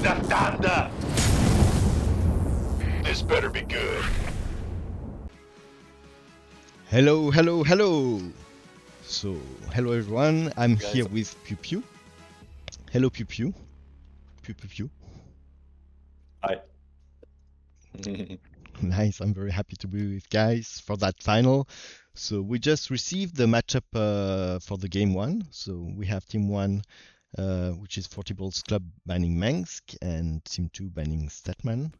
the thunder! This better be good. Hello, hello, hello! So, hello everyone, I'm here with Pew Pew. Hello Pew Pew. Pew Pew Pew. Hi. Nice, I'm very happy to be with you guys for that final. So we just received the matchup for the game 1. So we have team 1, which is 40 Boules Club banning Mengsk, and team 2 banning Statman.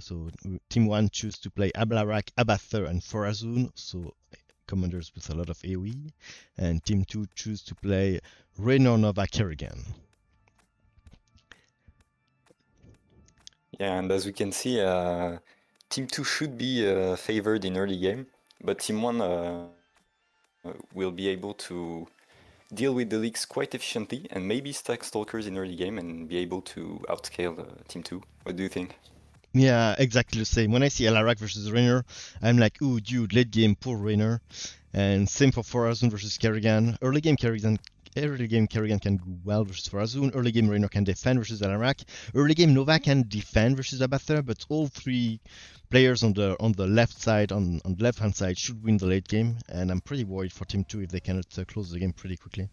So team 1 choose to play aBLARAK, Abathur, and Forazun, so commanders with a lot of AoE, and team 2 choose to play Raynor, Nova, Kerrigan. Yeah, and as we can see, Team 2 should be favored in early game, but Team 1 will be able to deal with the leaks quite efficiently and maybe stack Stalkers in early game and be able to outscale Team 2. What do you think? Yeah, exactly the same. When I see aLIEz versus Raynor, I'm like, ooh, dude, late game, poor Raynor. And same for Forazun versus Kerrigan. Early game Kerrigan can go well versus Forazun. Early game Raynor can defend versus aLIEz. Early game Nova can defend versus Abathur, but all three players on the left side, on the left hand side, should win the late game. And I'm pretty worried for Team 2 if they cannot close the game pretty quickly.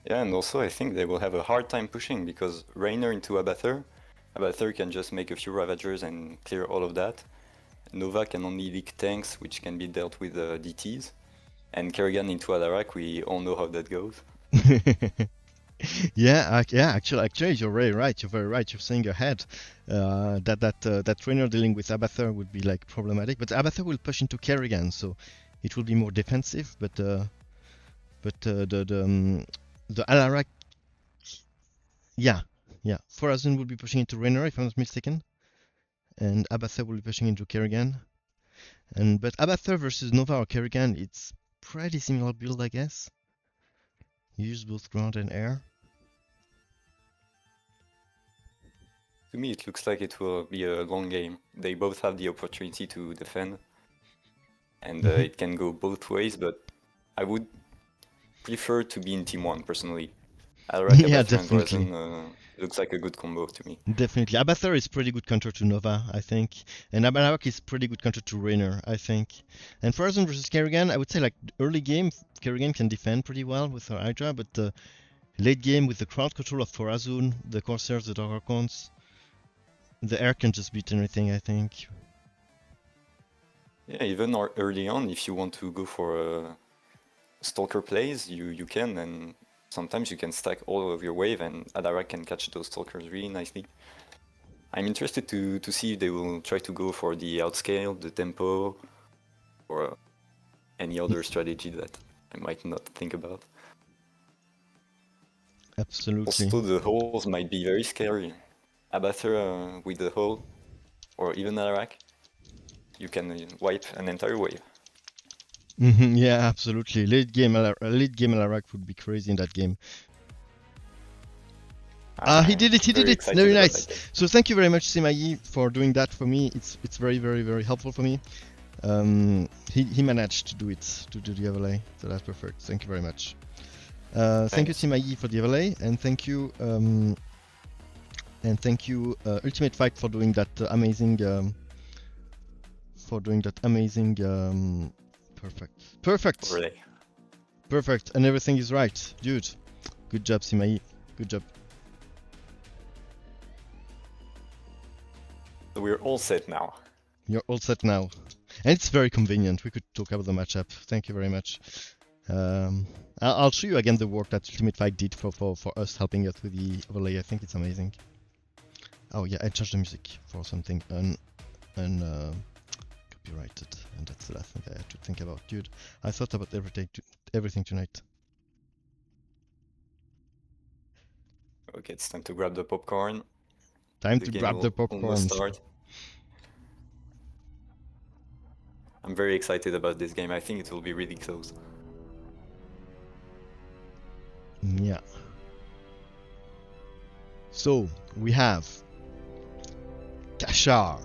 Yeah, and also I think they will have a hard time pushing because Raynor into Abathur can just make a few Ravagers and clear all of that. Nova can only leak tanks, which can be dealt with DTs. And Kerrigan into aLIEz, we all know how that goes. Actually, you're very right. You're very right. You're saying ahead that Raynor dealing with Abathur would be like problematic, but Abathur will push into Kerrigan, so it will be more defensive. But the aLIEz, yeah, Forazun will be pushing into Raynor if I'm not mistaken, and Abathur will be pushing into Kerrigan. But Abathur versus Nova or Kerrigan, it's pretty similar build, I guess. You use both ground and air. To me, it looks like it will be a long game. They both have the opportunity to defend, and it can go both ways, but I would prefer to be in Team 1, personally. aLIEz, Yeah, Abathur, definitely. and Forazun looks like a good combo to me. Definitely. Abathur is pretty good counter to Nova, I think. And aLIEz is pretty good counter to Raynor, I think. And Forazun versus Kerrigan, I would say like early game, Kerrigan can defend pretty well with her Hydra, but late game with the crowd control of Forazun, the Corsairs, the Dark Archons, the air can just beat anything, I think. Yeah, even early on, if you want to go for Stalker plays, you can, and sometimes you can stack all of your wave, and aLIEz can catch those Stalkers really nicely. I'm interested to see if they will try to go for the outscale, the tempo, or any other strategy that I might not think about. Absolutely. Also, the holes might be very scary. Abathur with the hole, or even aLIEz, you can wipe an entire wave. Yeah, absolutely. Late game aLIEz would be crazy in that game. He did it, very nice. So thank you very much, Simayi, for doing that for me. It's very, very, very helpful for me. He managed to do it, to do the overlay, so that's perfect. Thank you very much. Thank you, Simayi, for the overlay, and thank you Ultimate Fight for doing that amazing perfect Overlay. Perfect, and everything is right, dude. Good job, Simayi. Good job. So we're all set now. You're all set now, and it's very convenient. We could talk about the matchup. Thank you very much. I'll show you again the work that Ultimate Fight did for us, helping us with the overlay. I think it's amazing. Oh yeah, I changed the music for something copyrighted, and that's the last thing I had to think about. Dude, I thought about everything tonight. Okay, it's time to grab the popcorn. Time to grab the popcorn. Start. I'm very excited about this game. I think it will be really close. Yeah. So we have Kachar,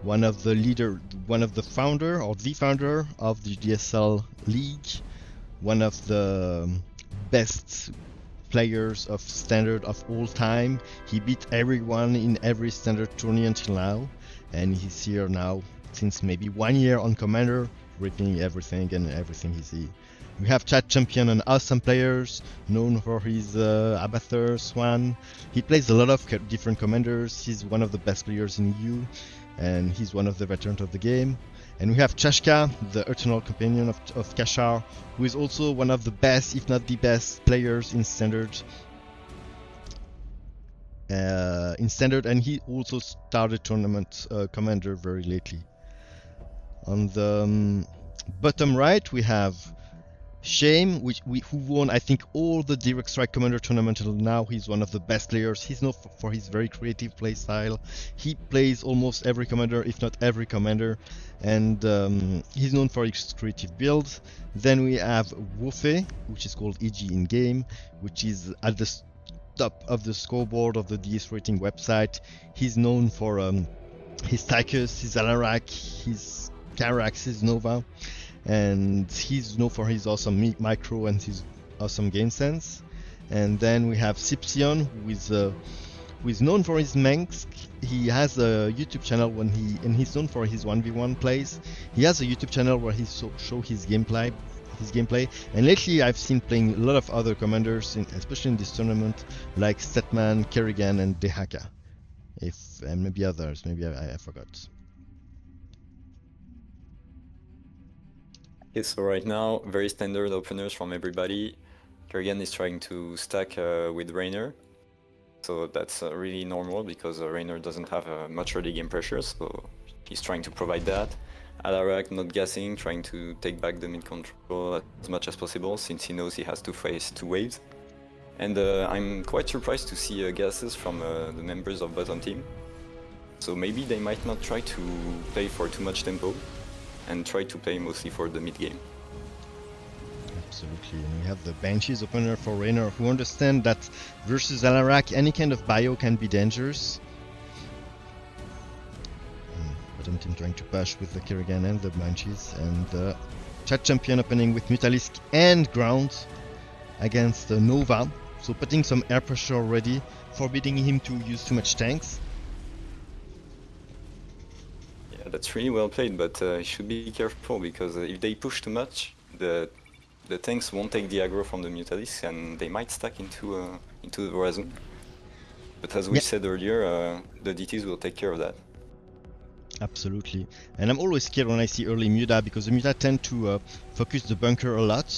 one of the founder or the founder of the GDSL League, one of the best players of Standard of all time. He beat everyone in every Standard tourney until now, and he's here now since maybe 1 year on Commander, ripping everything and everything he sees. We have Chadchampion, an awesome player, known for his Abathur, Swan. He plays a lot of different commanders. He's one of the best players in EU, and he's one of the veterans of the game. And we have Chashka, the eternal companion of Kachar, who is also one of the best, if not the best, players in Standard. And he also started tournament commander very lately. On the bottom right, we have Shame, who won, I think, all the Direct Strike Commander tournament until now. He's one of the best players. He's known for his very creative play style. He plays almost every commander, if not every commander, and he's known for his creative builds. Then we have WÖFFE, which is called EG in game, which is at the top of the scoreboard of the DS rating website. He's known for his Tychus, his Alarak, his Carax, his Nova. And he's known for his awesome micro and his awesome game sense. And then we have SCIPCION, who is known for his Manx. He has a YouTube channel and he's known for his 1v1 plays. He has a YouTube channel where he show his gameplay. And lately I've seen playing a lot of other commanders, especially in this tournament, like Statman, Kerrigan, and Dehaka. And maybe others. Maybe I forgot. Okay, so right now, very standard openers from everybody. Kerrigan is trying to stack with Raynor. So that's really normal because Raynor doesn't have much early game pressure, so he's trying to provide that. Alarak not guessing, trying to take back the mid control as much as possible since he knows he has to face 2 waves. And I'm quite surprised to see guesses from the members of bottom team. So maybe they might not try to play for too much tempo and try to play mostly for the mid game. Absolutely, and we have the Banshees opener for Raynor, who understand that versus Alarak any kind of bio can be dangerous. Bottom team trying to push with the Kerrigan and the Banshees, and the Chadchampion opening with Mutalisk and Ground against the Nova, so putting some air pressure already, forbidding him to use too much tanks. That's really well played, but you should be careful because if they push too much, the tanks won't take the aggro from the Mutalisk and they might stack into the Horizon. But as we said earlier, the DTs will take care of that. Absolutely, and I'm always scared when I see early Muta because the Muta tend to focus the bunker a lot,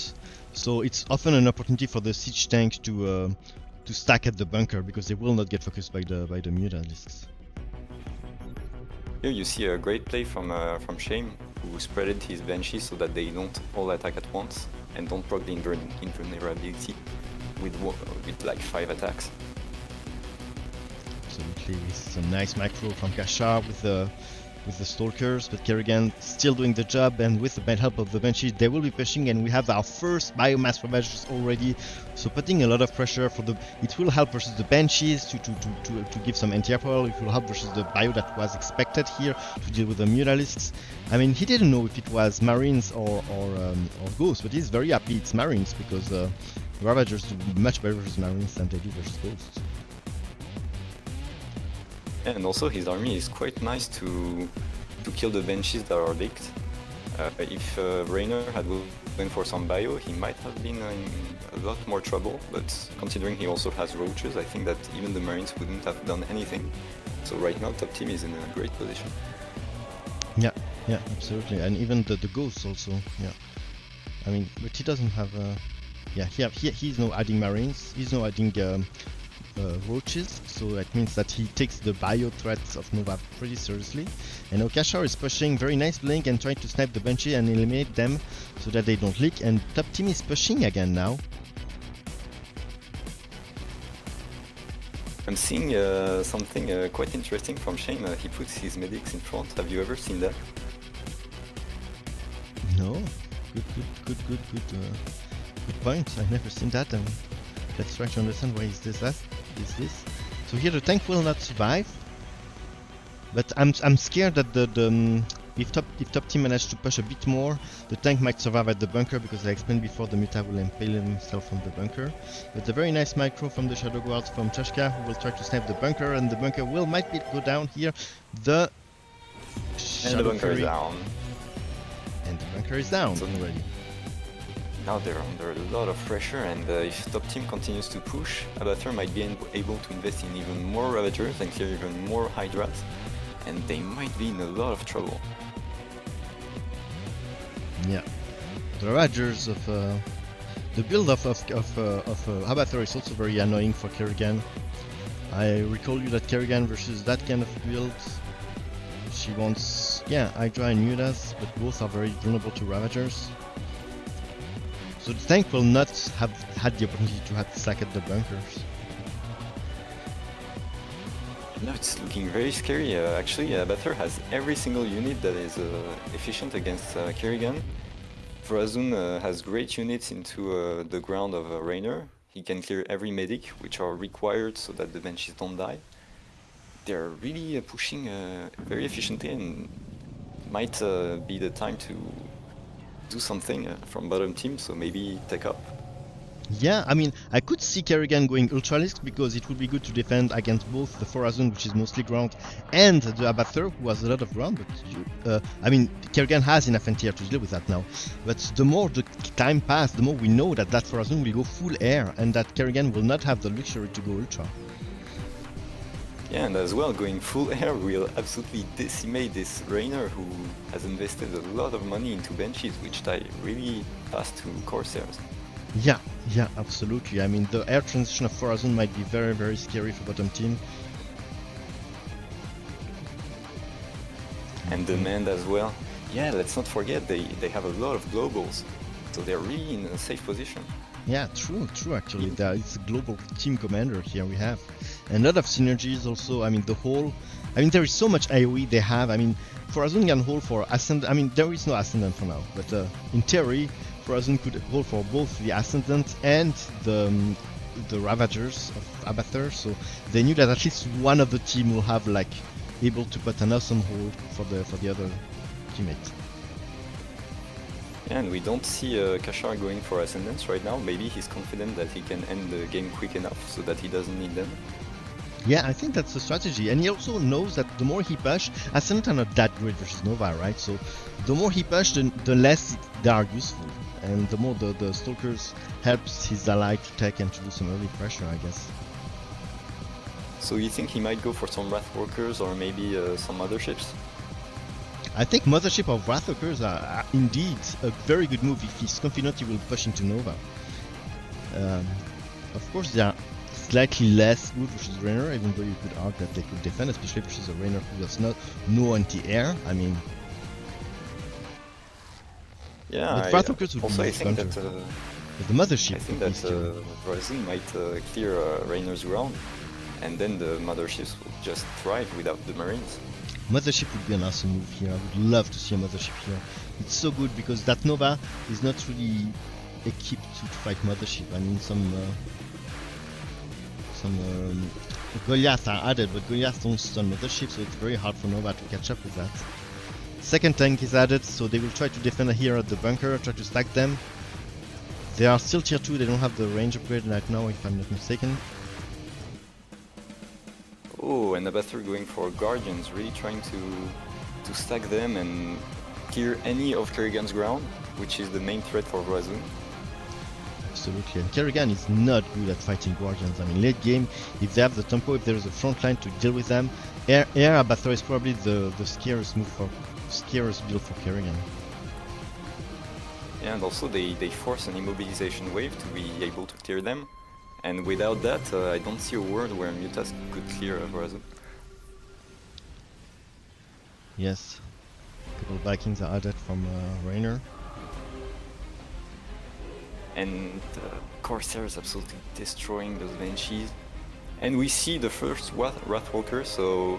so it's often an opportunity for the siege tanks to stack at the bunker because they will not get focused by the Mutalisks. Here you see a great play from Shame, who spreaded his Banshee so that they don't all attack at once and don't proc the invulnerability with like 5 attacks. Absolutely, some nice micro from Kachar with the Stalkers, but Kerrigan still doing the job, and with the help of the Banshee they will be pushing, and we have our first biomass ravagers already, so putting a lot of pressure for it will help versus the Banshees to give some anti-air. It will help versus the bio that was expected here to deal with the Mutalisks. I mean, he didn't know if it was Marines or Ghosts, but he's very happy it's Marines because Ravagers do much better versus Marines than they do versus Ghosts. And also his army is quite nice to kill the Banshees that are leaked. If Raynor had went for some bio, he might have been in a lot more trouble, but considering he also has roaches, I think that even the Marines wouldn't have done anything. So right now top team is in a great position. Yeah, absolutely, and even the Ghosts also, yeah. I mean, but he doesn't have he's now adding Marines, he's now adding roaches, so that means that he takes the bio threats of Nova pretty seriously. And now Kachar is pushing, very nice blink, and trying to snipe the Banshee and eliminate them so that they don't leak, and top team is pushing again now. I'm seeing something quite interesting from Shane. He puts his medics in front. Have you ever seen that? No. Good point. I've never seen that. Let's try to understand why is this. So here the tank will not survive, but I'm scared that the if top team managed to push a bit more, the tank might survive at the bunker, because I explained before the Muta will impale himself on the bunker. But a very nice micro from the Shadow Guards from Chashka, who will try to snipe the bunker, and the bunker might go down here. The And the bunker is down. And the bunker is down already. Now they're under a lot of pressure, and if top team continues to push, aBathur might be able to invest in even more Ravagers and clear even more Hydras, and they might be in a lot of trouble. Yeah, the Ravagers of the build of aBathur is also very annoying for Kerrigan. I recall you that Kerrigan versus that kind of build, she wants, yeah, Hydra and Mutas, but both are very vulnerable to Ravagers. So the tank will not have had the opportunity to sack at the bunkers. No, it's looking very scary. Actually, aBathur has every single unit that is efficient against Kerrigan. Vrazun has great units into the ground of Raynor. He can clear every medic, which are required so that the Banshees don't die. They're really pushing very efficiently, and might be the time to do something from bottom team, so maybe take up. Yeah, I mean, I could see Kerrigan going Ultralisk, because it would be good to defend against both the Forazun, which is mostly ground, and the aBathur, who has a lot of ground. But I mean, Kerrigan has enough NTR to deal with that now. But the more the time passes, the more we know that Forazun will go full air, and that Kerrigan will not have the luxury to go Ultra. Yeah, and as well, going full air will absolutely decimate this Raynor, who has invested a lot of money into Banshees, which die really fast to Corsairs. Yeah, absolutely. I mean, the air transition of Forazun might be very, very scary for bottom team. And demand as well. Yeah, let's not forget, they have a lot of globals, so they're really in a safe position. Yeah, true actually. It's a global team commander here we have. And a lot of synergies also. I mean, there is so much AoE they have. I mean, Forazun can hold for Ascendant. I mean, there is no Ascendant for now, but in theory, Forazun could hold for both the Ascendant and the Ravagers of aBathur, so they knew that at least one of the team will have able to put an awesome hold for the other teammate. Yeah, and we don't see Kachar going for Ascendants right now. Maybe he's confident that he can end the game quick enough so that he doesn't need them. Yeah, I think that's the strategy, and he also knows that the more he push, Ascendant are not that great versus Nova, right? So the more he push, the less they are useful, and the more the Stalkers helps his ally to take and to do some early pressure, I guess. So you think he might go for some Wrathwalkers or maybe some other ships? I think Mothership of Wrathwalkers are indeed a very good move if he's confident he will push into Nova. Of course, they are slightly less good versus Raynor, even though you could argue that they could defend, especially versus a Raynor who has no anti-air. I mean, yeah. Wrathwalkers would also, be I think that the Mothership. I think that Vrazun might clear Raynor's ground, and then the Motherships will just thrive without the Marines. Mothership would be an awesome move here. I would love to see a Mothership here. It's so good because that Nova is not really equipped to fight Mothership. I mean, some Goliath are added, but Goliath don't stun Mothership, so it's very hard for Nova to catch up with that. Second tank is added, so they will try to defend here at the bunker, try to stack them. They are still tier 2, they don't have the range upgrade right now, if I'm not mistaken. Oh, and aBathur going for Guardians, really trying to stack them and clear any of Kerrigan's ground, which is the main threat for Vrazun. Absolutely, and Kerrigan is not good at fighting Guardians. I mean, late game, if they have the tempo, if there is a front line to deal with them, air aBathur is probably the scariest build for Kerrigan. Yeah, and also they force an immobilization wave to be able to clear them. And without that, I don't see a world where Mutas could clear Vrazun. Yes, a couple of Vikings are added from Raynor. And Corsairs absolutely destroying those Banshees. And we see the first Wrathwalker, so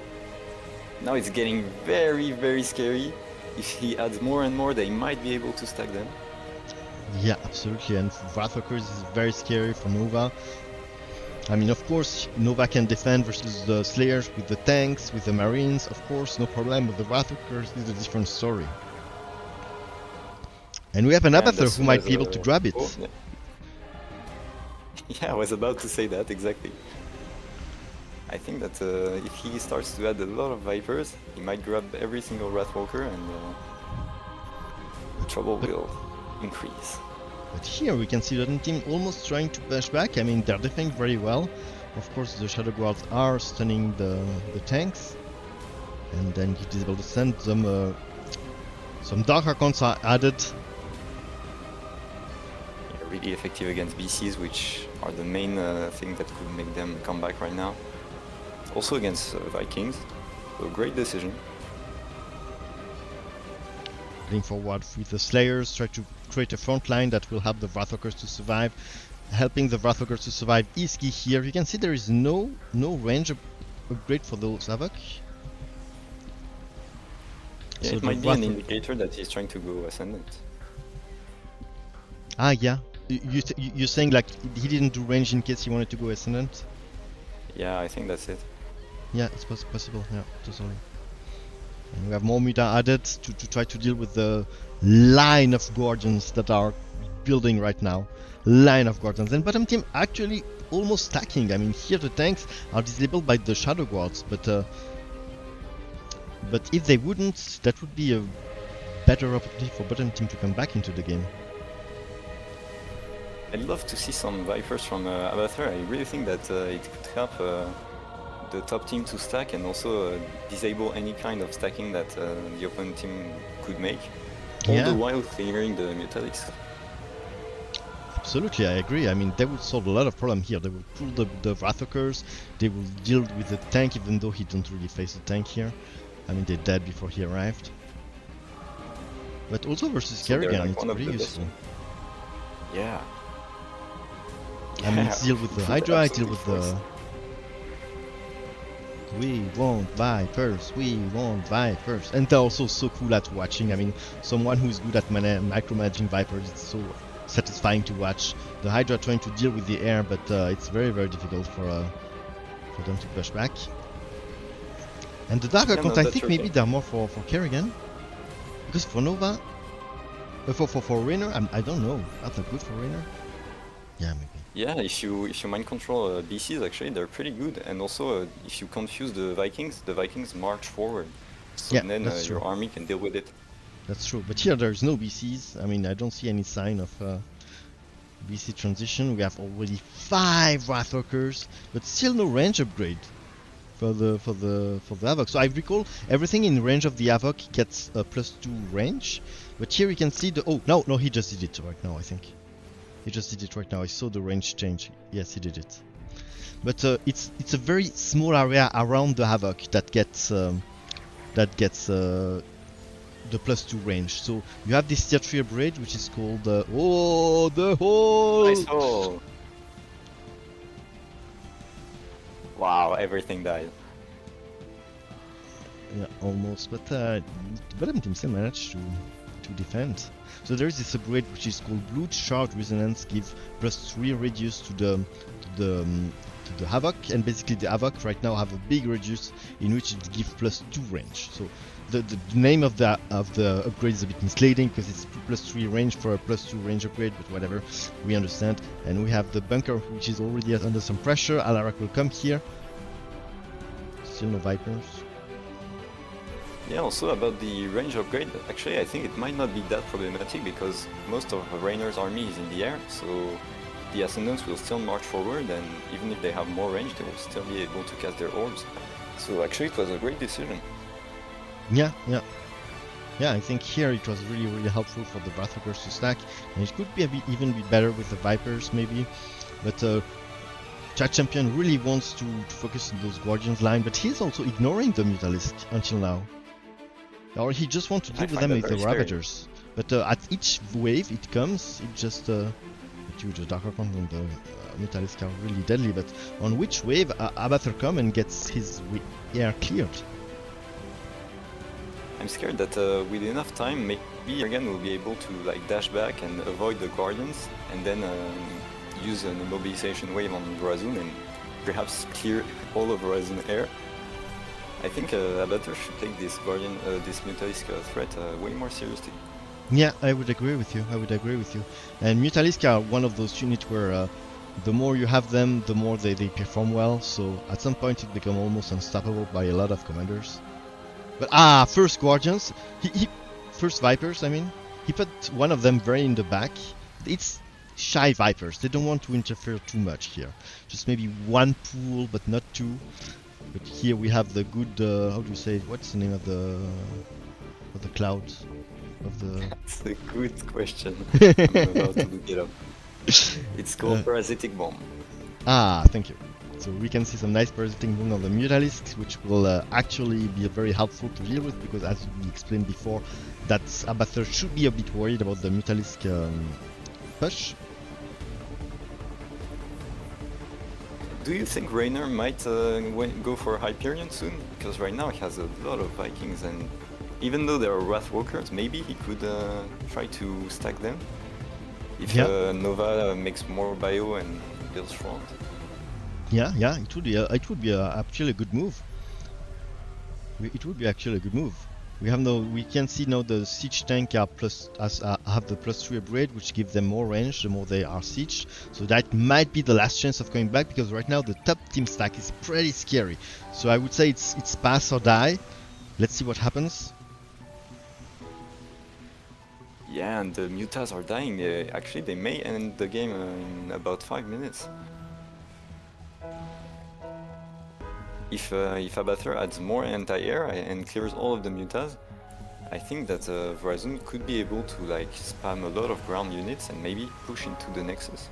now it's getting very, very scary. If he adds more and more, they might be able to stack them. Yeah, absolutely, and Wrathwalkers is very scary for Nova. I mean, of course, Nova can defend versus the Slayers with the tanks, with the Marines, of course, no problem. With the Wrathwalkers, it's a different story. And we have an Abathur who might be able to grab it. Oh, yeah. Yeah, I was about to say that, exactly. I think that if he starts to add a lot of Vipers, he might grab every single Wrathwalker and the trouble will increase. But here we can see the team almost trying to push back. I mean, they're defending very well. Of course, the Shadow Guards are stunning the tanks. And then he is able to send them some Dark Archons are added. Yeah, really effective against BCs, which are the main thing that could make them come back right now. Also against Vikings, so great decision. Heading forward with the Slayers, try to create a front line that will help the Wrathwalkers to survive. Helping the Wrathwalkers to survive is key here. You can see there is no range upgrade for those Havoc. Yeah, so it might be an indicator that he's trying to go Ascendant. Ah, yeah. You're saying like he didn't do range in case he wanted to go Ascendant? Yeah, I think that's it. Yeah, it's possible. Yeah, totally. And we have more Muta added to try to deal with the line of Guardians that are building right now. Line of Guardians. And bottom team actually almost stacking. I mean, here the tanks are disabled by the Shadow Guards, but if they wouldn't, that would be a better opportunity for bottom team to come back into the game. I'd love to see some Vipers from Abathur. I really think that it could help the top team to stack and also disable any kind of stacking that the opponent team could make, all the while clearing the Metalics. Absolutely, I agree. I mean, they would solve a lot of problems here. They will pull the Wrathwalkers, they will deal with the tank, even though he don't really face the tank here. I mean, they're dead before he arrived. But also versus Kerrigan, it's pretty useful. Yeah. I mean, it's deal with the Hydra, deal with the... We want Vipers, we want Vipers. And they're also so cool at watching. I mean, someone who is good at micromanaging Vipers, it's so satisfying to watch. The Hydra trying to deal with the air, but it's very, very difficult for them to push back. And the Dark Archons, I think maybe they're more for Kerrigan. Because for Nova... for Rainer, I don't know. Are they good for Rainer? Yeah, maybe. Yeah, if you mind control BCs, actually they're pretty good, and also if you confuse the Vikings march forward, so yeah, then your army can deal with it. That's true, but here there's no BCs. I mean, I don't see any sign of BC transition. We have already 5 Wrathwalkers, but still no range upgrade for the Havoc. So I recall everything in range of the Havoc gets a +2 range, but here you can see the no, he just did it right now, I think. He just did it right now. I saw the range change. Yes, he did it. But it's a very small area around the Havoc that gets the +2 range. So you have this tier 3 upgrade, which is called the hole. Nice hole. Wow, everything died. Yeah, almost. But the bottom team still managed to defend. So there is this upgrade which is called Blue Shard Resonance, give +3 radius to the Havoc, and basically the Havoc right now have a big radius in which it gives +2 range. So the name of the upgrade is a bit misleading because it's +3 range for a +2 range upgrade, but whatever, we understand. And we have the bunker which is already under some pressure. Alarak will come here. Still no Vipers. Yeah, also about the range upgrade, actually I think it might not be that problematic because most of Rainer's army is in the air, so the Ascendants will still march forward, and even if they have more range, they will still be able to cast their orbs. So actually it was a great decision. Yeah, I think here it was really, really helpful for the Wrathwalkers to stack, and it could be even be better with the Vipers maybe, but Chadchampion really wants to focus on those Guardians line, but he's also ignoring the Mutalisk until now. Or he just wants to deal with them with the Ravagers. But at each wave it comes, it just... the Dark Archon and the Metalisk are really deadly, but on which wave Abathur come and gets his air cleared? I'm scared that with enough time, maybe again we'll be able to like dash back and avoid the Guardians, and then use an immobilization wave on Brazil and perhaps clear all of Horizon Air. I think Abathur should take this Guardian, this Mutalisk threat way more seriously. Yeah, I would agree with you. And Mutalisk are one of those units where the more you have them, the more they perform well. So at some point it become almost unstoppable by a lot of commanders. But first Guardians, first Vipers. I mean, he put one of them very in the back. It's shy Vipers. They don't want to interfere too much here. Just maybe one pool, but not two. But here we have the good. How do you say it? What's the name of the cloud? That's a good question. I'm about to look it up. It's called Parasitic Bomb. Thank you. So we can see some nice parasitic bomb on the Mutalisks, which will actually be very helpful to deal with, because as we explained before, that Abathur should be a bit worried about the Mutalisk push. Do you think Raynor might go for Hyperion soon? Because right now he has a lot of Vikings, and even though there are Wrathwalkers, maybe he could try to stack them if Nova makes more bio and builds front. Yeah, it would be actually a good move. We can see now the siege tank are have the +3 upgrade, which gives them more range the more they are sieged. So that might be the last chance of coming back, because right now the top team stack is pretty scary. So I would say it's pass or die. Let's see what happens. Yeah, and the Mutas are dying. Actually, they may end the game in about 5 minutes. If Abathur adds more anti-air and clears all of the Mutas, I think that Verizon could be able to like spam a lot of ground units and maybe push into the Nexus.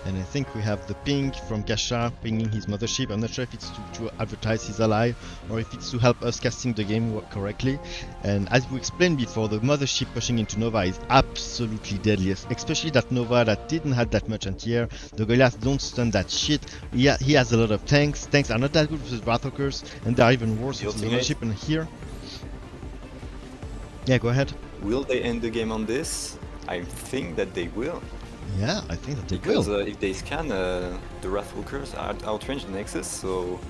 And I think we have the ping from Kachar pinging his mothership. I'm not sure if it's to advertise his ally or if it's to help us casting the game correctly. And as we explained before, the mothership pushing into Nova is absolutely deadly, especially that Nova that didn't have that much anti-air. The Goliath don't stun that shit. He has a lot of tanks. Tanks are not that good with Wrathwalkers, and they are even worse with the mothership. And here, yeah, go ahead. Will they end the game on this? I think that they will. Yeah, I think that they because will. If they scan, the Wrathwalkers outrange the Nexus, so...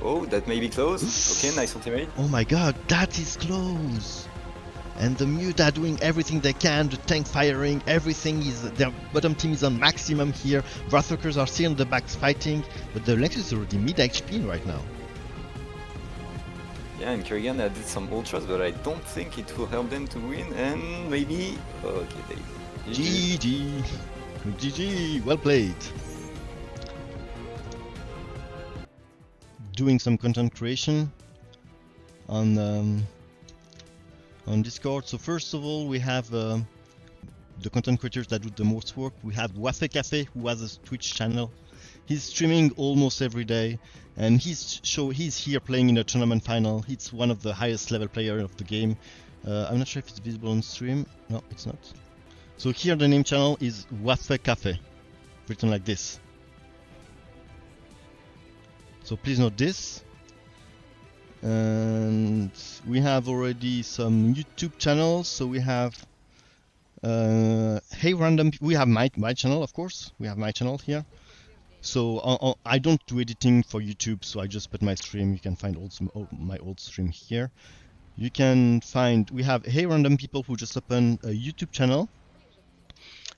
Oh, that may be close. Okay, nice ultimate. Oh my god, that is close! And the Muta doing everything they can, the tank firing, everything is... Their bottom team is on maximum here. Wrathwalkers are still in the back fighting, but the Nexus is already mid HP right now. Yeah, and Kerrigan did some ultras, but I don't think it will help them to win, and maybe... Okay, they... GG, well played. Doing some content creation on Discord. So first of all, we have the content creators that do the most work. We have WÖFFE Cafe, who has a Twitch channel. He's streaming almost every day, and he's here playing in a tournament final. He's one of the highest level players of the game. I'm not sure if it's visible on stream. No, it's not. So here the name channel is WÖFFE Cafe, written like this. So please note this. And we have already some YouTube channels. So we have Hey Random. We have my channel, of course. We have my channel here. So I don't do editing for YouTube, so I just put my stream. You can find my old stream here. You can find, we have Hey Random People, who just opened a YouTube channel.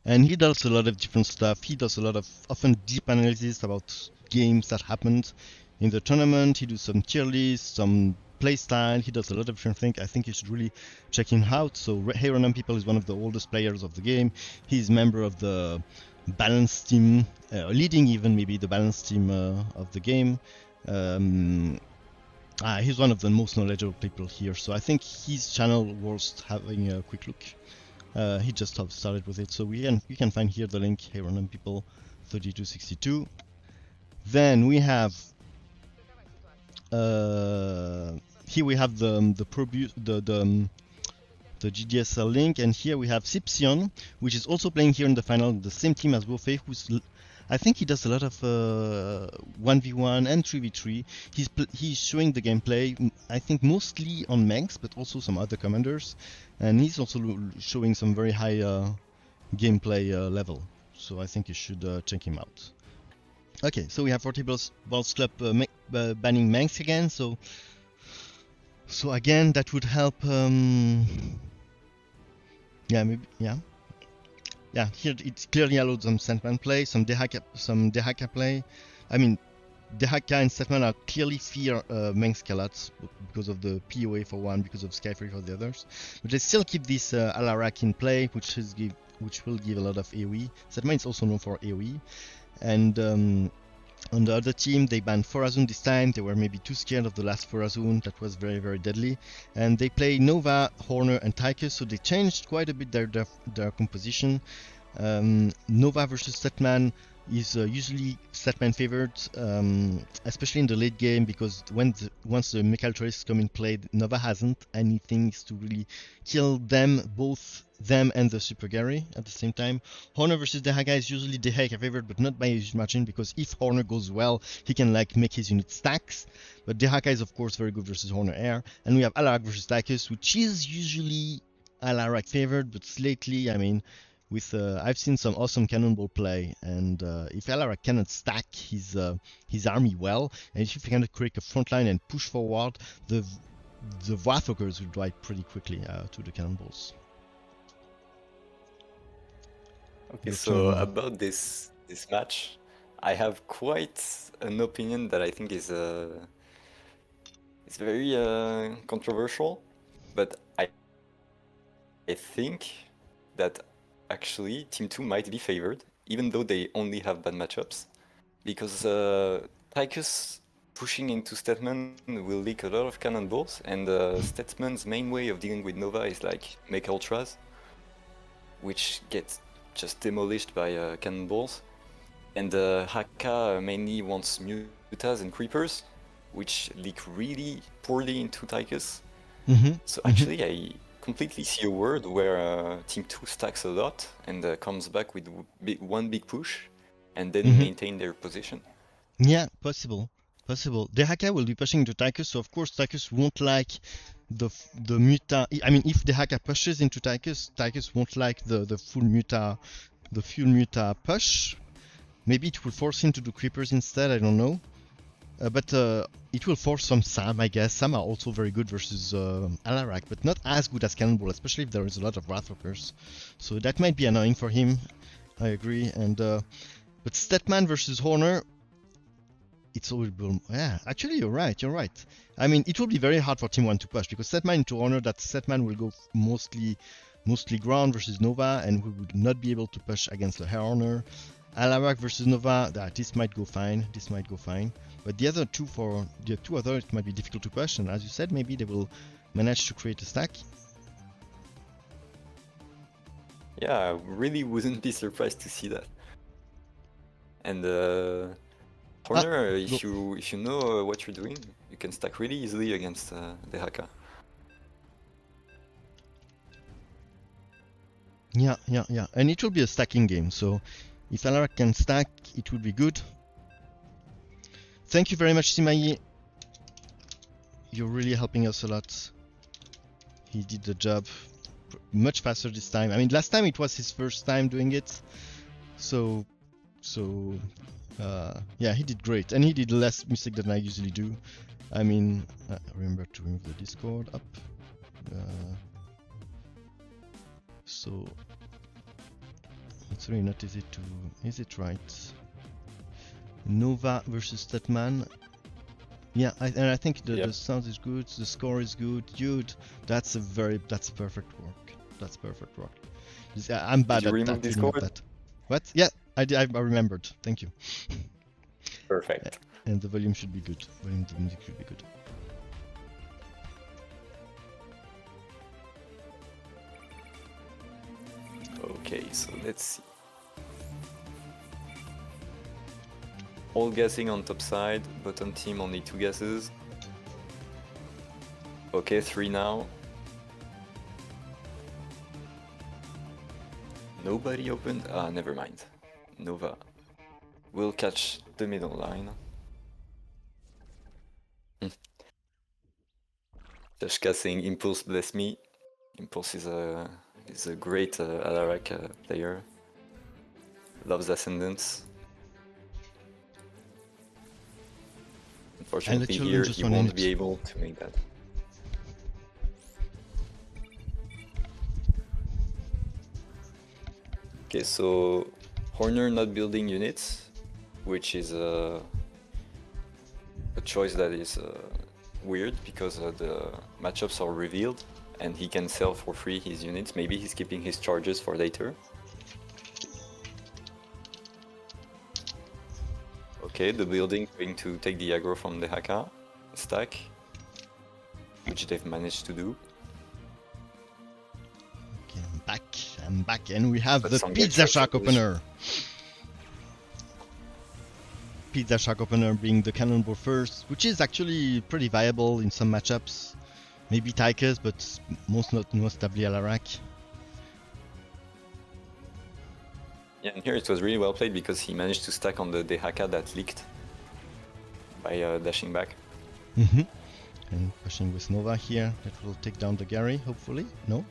And he does a lot of different stuff. He does a lot of often deep analysis about games that happened in the tournament. He does some tier lists, some playstyle. He does a lot of different things. I think you should really check him out. So Hey Random People is one of the oldest players of the game. He's a member of the balance team, leading even maybe the balance team of the game. He's one of the most knowledgeable people here. So I think his channel worth having a quick look. He just started with it, so you can find here the link. Hey Random People 3262. Then we have here we have the GDSL link, and here we have SCIPCION, which is also playing here in the final, the same team as WÖFFE, who's I think he does a lot of 1v1 and 3v3. He's showing the gameplay, I think mostly on Manx, but also some other commanders. And he's also showing some very high gameplay level. So I think you should check him out. Okay, so we have 40 balls club banning Manx again. So again, that would help. Yeah, maybe. Yeah. Here it clearly allowed some Sandman play, some Dehaka play. I mean, Dehaka and Sandman are clearly fear Manx a lot because of the POA for one, because of Skyfree for the others. But they still keep this Alarak in play, which will give a lot of AoE. Sandman is also known for AoE. And on the other team, they banned Forazun this time. They were maybe too scared of the last Forazun. That was very, very deadly. And they play Nova, Horner, and Tychus, so they changed quite a bit their composition. Nova versus Statman is usually Statman favored, especially in the late game, because once the Mechaltoris come in play, Nova hasn't anything to really kill both them and the Super Gary at the same time. Horner versus Dehaka is usually Dehaka favored, but not by a huge margin, because if Horner goes well, he can make his unit stacks. But Dehaka is of course very good versus Horner Air. And we have Alarak versus Tychus, which is usually Alarak favored, but lately, I mean, with I've seen some awesome cannonball play, and if Alarak cannot stack his army well, and if he cannot create a front line and push forward, the Warthogers will die pretty quickly to the cannonballs. Okay, so about this match, I have quite an opinion that I think is very controversial, but I think that actually Team 2 might be favored, even though they only have bad matchups, because Tychus pushing into Statman will leak a lot of cannonballs, and Statman's main way of dealing with Nova is like make ultras, which gets just demolished by cannonballs. And Haka mainly wants mutas and creepers, which leak really poorly into Tychus. So actually I completely see a world where Team 2 stacks a lot and comes back with one big push and then maintain their position. Yeah, possible. Dehaka will be pushing into Tychus, so of course Tychus won't like the muta. I mean, if Dehaka pushes into Tychus, Tychus won't like the full muta push. Maybe it will force him to do creepers instead, I don't know. But it will force some Sam, I guess. Sam are also very good versus Alarak, but not as good as Cannonball, especially if there is a lot of Wrathwalkers. So that might be annoying for him, I agree. And but Statman versus Horner, it's always... Yeah, actually you're right. I mean, it will be very hard for Team 1 to push, because Statman into Horner, that Statman will go mostly ground versus Nova, and we would not be able to push against the Horner. Alarak versus Nova, this might go fine. But the other two others, it might be difficult to push, and as you said, maybe they will manage to create a stack. Yeah, I really wouldn't be surprised to see that. And Horner, if you know what you're doing, you can stack really easily against the Haka. Yeah, and it will be a stacking game, so if Alarak can stack, it will be good. Thank you very much, Simayi. You're really helping us a lot. He did the job much faster this time. I mean, last time it was his first time doing it, so yeah, he did great, and he did less mistake than I usually do. I mean, remember to remove the Discord up. So it's really not easy to... Is it right? Nova versus Statman. Yeah, and I think the sound is good, the score is good. Dude, that's perfect work. I'm bad at that. Discord? What? Yeah, I remembered. Thank you. Perfect. And the volume should be good. The music should be good. Okay, so let's see. All gassing on top side, bottom team only 2 gases. Okay, 3 now. Nobody opened? Ah, never mind. Nova will catch the middle line. Tashka saying Impulse bless me. Impulse is a great Alarak player. Loves Ascendance. Unfortunately literally here just he 1 won't minute. be able to make that. Okay, so Horner not building units, which is a choice that is weird because the matchups are revealed and he can sell for free his units. Maybe he's keeping his charges for later. Okay, the building going to take the aggro from the Haka stack, which they've managed to do. Okay, I'm back, and we have But the some Pizza great Shack structure opener. Pizza Shack opener being the Cannonball first, which is actually pretty viable in some matchups. Maybe Tychus, but most notably aLARAC. Yeah, and here it was really well played because he managed to stack on the Dehaka that leaked by dashing back. And pushing with Nova here, that will take down the Gary, hopefully. No?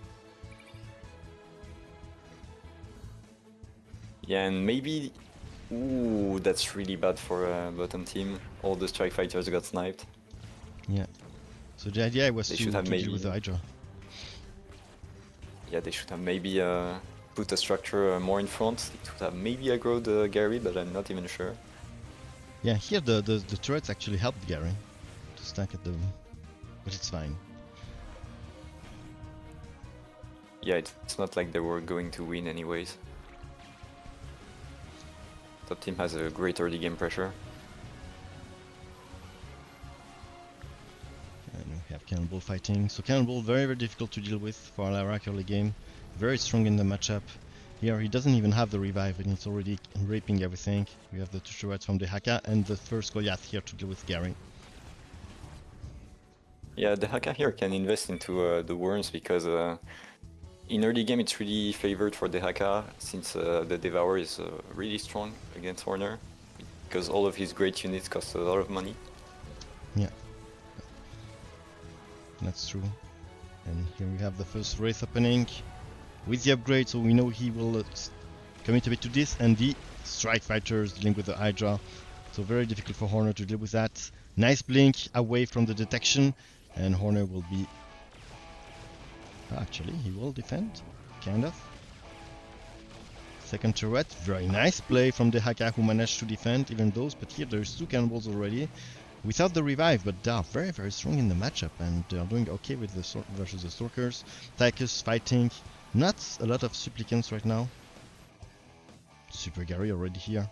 Yeah, and maybe... Ooh, that's really bad for bottom team. All the strike fighters got sniped. Yeah. So the idea was They to should have deal maybe... with the Hydra. Yeah, they should have maybe put a structure more in front. It would have maybe aggroed the Gary, but I'm not even sure. Yeah, here the turrets actually helped Gary to stack at the... But it's fine. Yeah, it's not like they were going to win anyways. Top team has a great early game pressure. And we have Cannonball fighting. So Cannonball very difficult to deal with for aLARAC early game. Very strong in the matchup. Here he doesn't even have the revive and it's already raping everything. We have the two turrets from the Haka and the first Goliath here to deal with Gary. Yeah, the Haka here can invest into the worms because in early game it's really favored for the Haka since the Devour is really strong against Horner because all of his great units cost a lot of money. Yeah, that's true. And here we have the first Wraith opening with the upgrade, so we know he will commit a bit to this, and the Strike Fighters dealing with the Hydra. So very difficult for Horner to deal with that. Nice blink away from the detection, and Horner will be... Actually, he will defend, kind of. Second turret, very nice play from the Haka who managed to defend even those, but here there's two cannonballs already without the revive, but they are very strong in the matchup and they are doing okay with the versus the Stalkers. Tychus fighting, not a lot of supplicants right now. Super Gary already here.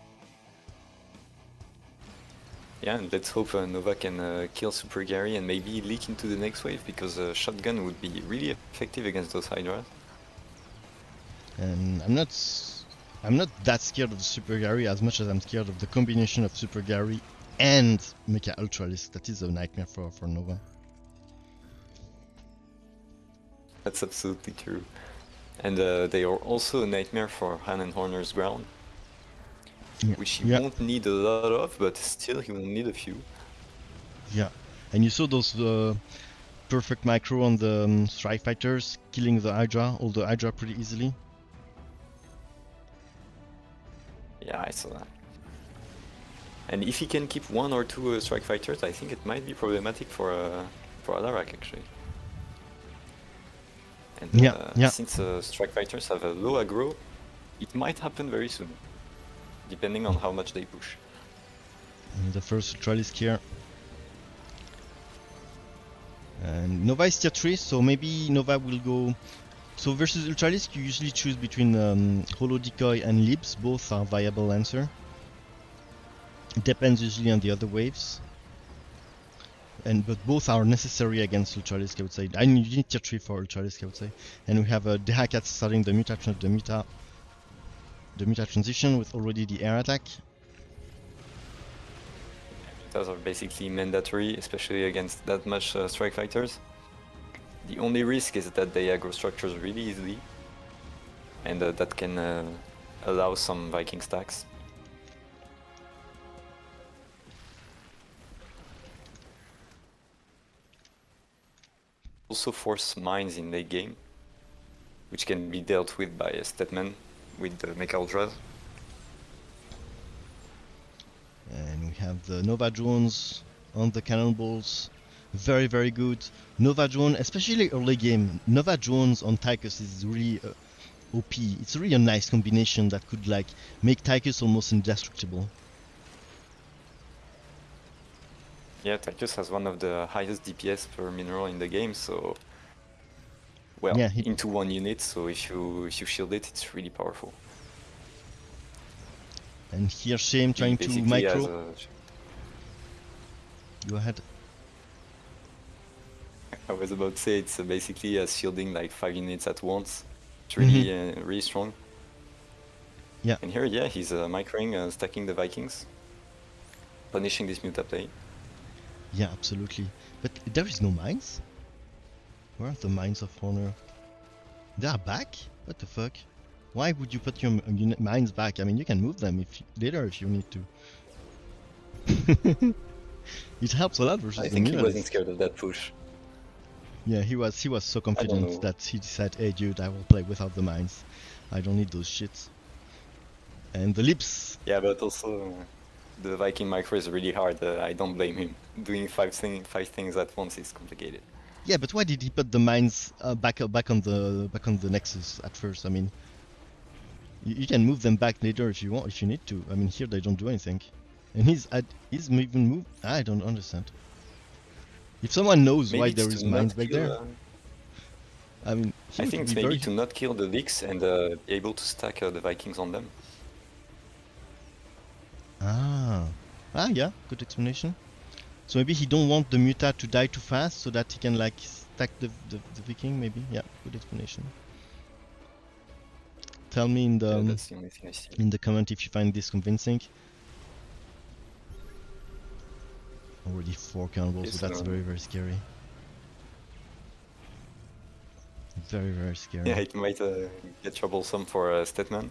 Yeah, and let's hope Nova can kill Super Gary and maybe leak into the next wave because a shotgun would be really effective against those Hydras. And I'm not that scared of the Super Gary as much as I'm scared of the combination of Super Gary and Mecha Ultralis. That is a nightmare for Nova. That's absolutely true. And they are also a nightmare for Han and Horner's ground. Yeah. Which he won't need a lot of, but still he will need a few. Yeah, and you saw those perfect micro on the Strike Fighters, killing the Hydra, all the Hydra pretty easily. Yeah, I saw that. And if he can keep one or two Strike Fighters, I think it might be problematic for aLARAC actually. And since Strike Fighters have a low aggro, it might happen very soon. Depending on how much they push. And the first Ultralis here. And Nova is tier 3, so maybe Nova will go... So versus Ultralis you usually choose between Holo Decoy and Libs, both are viable answer. It depends usually on the other waves. But both are necessary against Ultralis, I would say. I need tier 3 for Ultralis, I would say. And we have a Dehakat starting the mutation of the Meta transition with already the air attack. Those are basically mandatory, especially against that much Strike Fighters. The only risk is that they aggro structures really easily, and that can allow some Viking stacks. Also force mines in late game, which can be dealt with by a Statman with the Mecha Ultras. And we have the Nova drones on the cannonballs. Very, very good. Nova drone, especially early game. Nova drones on Tychus is really OP. It's really a nice combination that could like make Tychus almost indestructible. Yeah, Tychus has one of the highest DPS per mineral in the game, so well, Yeah, into one unit. So if you shield it, it's really powerful. And here Shame trying to Basically has micro. Go ahead. I was about to say it's basically shielding like 5 units at once. It's really really strong. Yeah. And here, yeah, he's microing, stacking the Vikings, punishing this Muta play. Yeah, absolutely. But there is no mines? Where are the mines of honor? They are back? What the fuck? Why would you put your mines back? I mean, you can move them later if you need to. It helps a lot versus I the think he Mutalisk. wasn't scared of that push. Yeah, he was so know. confident that he decided, hey dude, I will play without the mines. I don't need those shits. And the lips. Yeah, but also the Viking micro is really hard. I don't blame him. Doing five things at once is complicated. Yeah, but why did he put the mines back on the Nexus at first? I mean, you can move them back later if you want, if you need to. I mean, here they don't do anything, and he's even moved. I don't understand. If someone knows Maybe why it's there to is not mines back kill, there, I mean, I think it's maybe to not kill the leaks and be able to stack the Vikings on them. Yeah, good explanation. So maybe he don't want the Muta to die too fast so that he can like stack the Viking, maybe. Yeah, good explanation. Tell me in the That's the only thing I see. in the comment if you find this convincing. Already 4 cannonballs, so that's very, very scary. Very, very scary. Yeah, it might get troublesome for Stetman,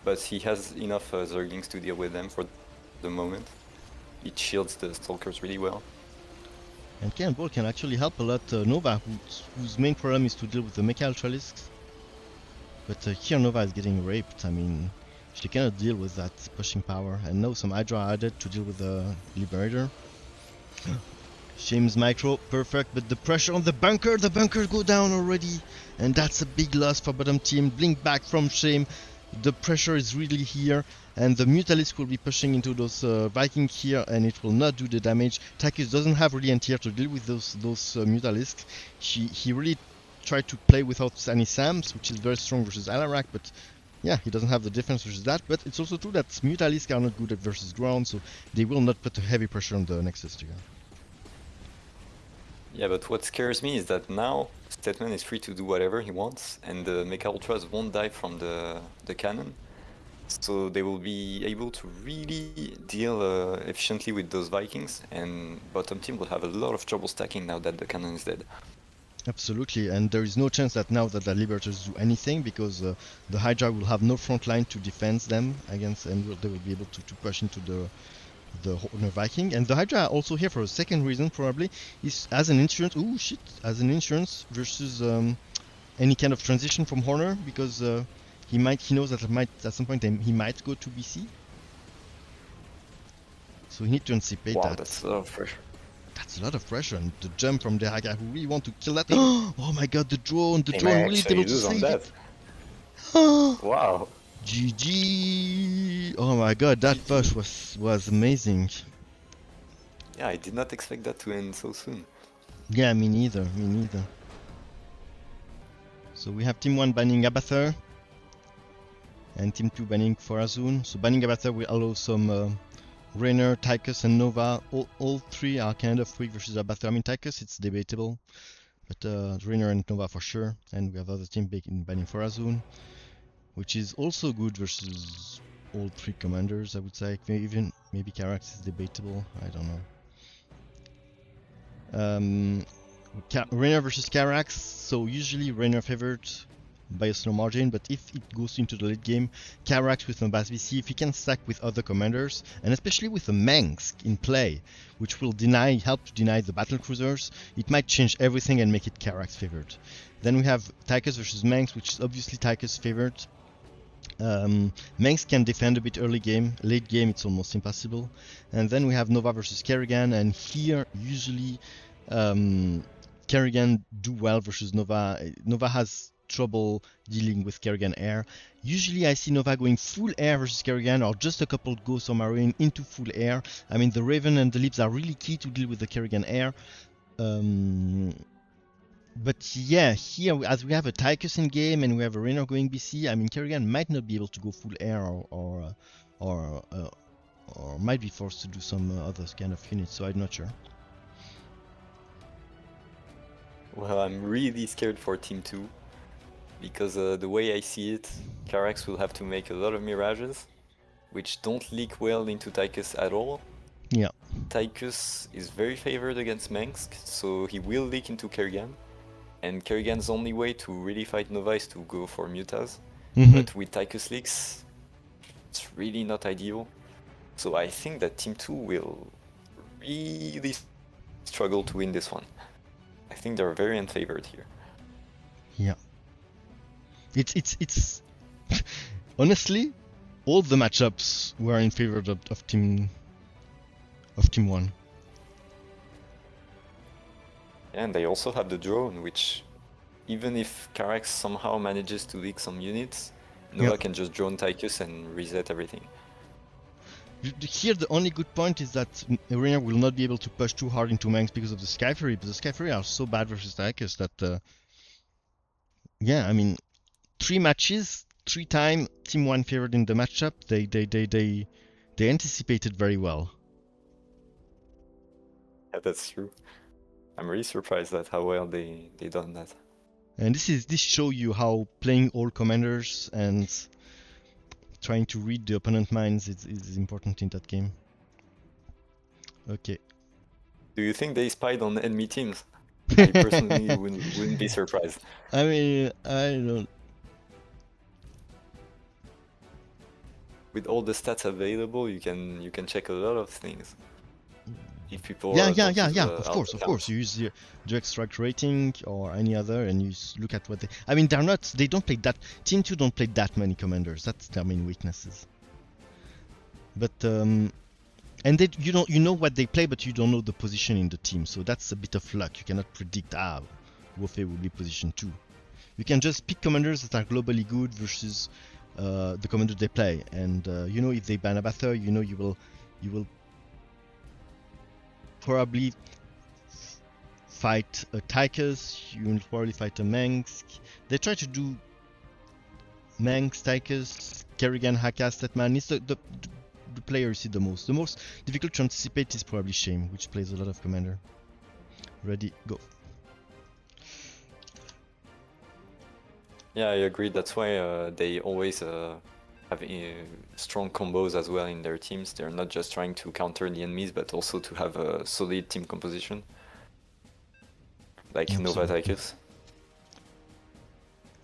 but he has enough Zerglings to deal with them for the moment. It shields the Stalkers really well. And Cannonball can actually help a lot Nova, whose main problem is to deal with the Mecha Ultralisks. But here Nova is getting raped. I mean, she cannot deal with that pushing power. And now some Hydra added to deal with the Liberator. Shame's micro, perfect, but the pressure on the bunker go down already. And that's a big loss for bottom team. Blink back from Shame. The pressure is really here, and the Mutalisk will be pushing into those Vikings here, and it will not do the damage. Tychus doesn't have really anti-air to deal with those Mutalisks. He really tried to play without any SAMs, which is very strong versus Alarak, but yeah, he doesn't have the defense versus that. But it's also true that Mutalisk are not good at versus ground, so they will not put a heavy pressure on the Nexus together. Yeah, but what scares me is that now Stetman is free to do whatever he wants, and the Mecha Ultras won't die from the cannon. So they will be able to really deal efficiently with those Vikings, and bottom team will have a lot of trouble stacking now that the cannon is dead. Absolutely, and there is no chance that now that the Liberators do anything, because the Hydra will have no front line to defend them against, and they will be able to push into the Honor Viking. And the Hydra also here for a second reason, probably, is as an insurance. Oh shit! As an insurance versus any kind of transition from Honor, because he knows that at some point he might go to BC. So he needs to anticipate that. That's a lot of pressure. That's a lot of pressure, and the jump from the Hydra who really want to kill that. Oh my god, the drone really is able to save it. Wow. GG! Oh my god, that push was amazing. Yeah, I did not expect that to end so soon. Yeah, me neither. So we have Team 1 banning Abathur, and Team 2 banning Forazun. So banning Abathur will allow some Rainer, Tychus, and Nova. All three are kind of weak versus Abathur. I mean, Tychus, it's debatable, but Rainer and Nova for sure. And we have other team banning Forazun, which is also good versus all three commanders, I would say. Even maybe Carax is debatable, I don't know. Rainer versus Carax, so usually Rainer favored by a small margin, but if it goes into the late game, Carax with Mabas BC, if he can stack with other commanders, and especially with the Manx in play, which will help to deny the battle cruisers, it might change everything and make it Carax favored. Then we have Tychus versus Manx, which is obviously Tychus favored. Manx can defend a bit early game, late game it's almost impossible. And then we have Nova versus Kerrigan, and here usually Kerrigan do well versus Nova. Nova has trouble dealing with Kerrigan air. Usually I see Nova going full air versus Kerrigan, or just a couple Ghosts or Marine into full air. I mean, the Raven and the Lips are really key to deal with the Kerrigan air. But yeah, here as we have a Tychus in game and we have a Raynor going BC, I mean Kerrigan might not be able to go full air, or might be forced to do some other kind of units. So I'm not sure. Well, I'm really scared for Team 2 because the way I see it, Carax will have to make a lot of Mirages, which don't leak well into Tychus at all. Yeah. Tychus is very favored against Mengsk, so he will leak into Kerrigan. And Kerrigan's only way to really fight Nova is to go for Mutas. But with Tychus leaks, it's really not ideal. So I think that Team 2 will really struggle to win this one. I think they're very unfavored here. Yeah. It's honestly, all the matchups were in favor of Team 1. And they also have the drone, which even if Carax somehow manages to leak some units, Nova can just drone Tychus and reset everything. Here the only good point is that Raynor will not be able to push too hard into Manx because of the Sky Fury, but the Sky Fury are so bad versus Tychus that yeah, I mean 3 matches, 3 times Team 1 favored in the matchup. They anticipated very well. Yeah, that's true. I'm really surprised at how well they done that. And this show you how playing all commanders and trying to read the opponent minds is important in that game. Okay. Do you think they spied on enemy teams? I personally wouldn't be surprised. I mean, I don't. With all the stats available, you can check a lot of things. If people Yeah. Of course. You use the extract rating or any other, and you look at what they. I mean, they don't play that. Team 2 don't play that many commanders. That's their main weaknesses. But and you know what they play, but you don't know the position in the team. So that's a bit of luck. You cannot predict WÖFFE will be position 2. You can just pick commanders that are globally good versus the commander they play, and you know if they ban a Bather, you know you will probably fight a Tychus, you will probably fight a Mengsk. They try to do Mengsk, Tychus, Kerrigan, Haka, Statman. It's the player you see the most. The most difficult to anticipate is probably Shame, which plays a lot of commander. Ready, go. Yeah, I agree. That's why they always have strong combos as well in their teams. They're not just trying to counter the enemies, but also to have a solid team composition. Like Nova Tychus.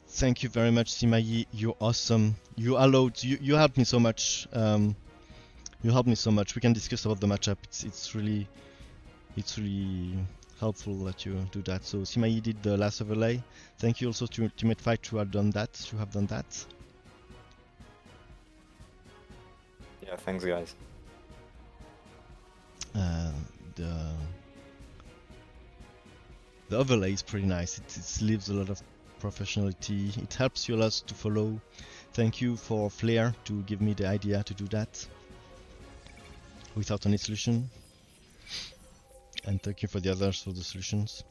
Thank you very much, Simayi. You're awesome. You helped me so much. You helped me so much. We can discuss about the matchup. It's really helpful that you do that. So Simayi did the last overlay. Thank you also to Ultimate Fight to have done that. Yeah, thanks guys. The overlay is pretty nice. It leaves a lot of professionality. It helps you a lot to follow. Thank you for Flair to give me the idea to do that without any solution. And thank you for the others for the solutions.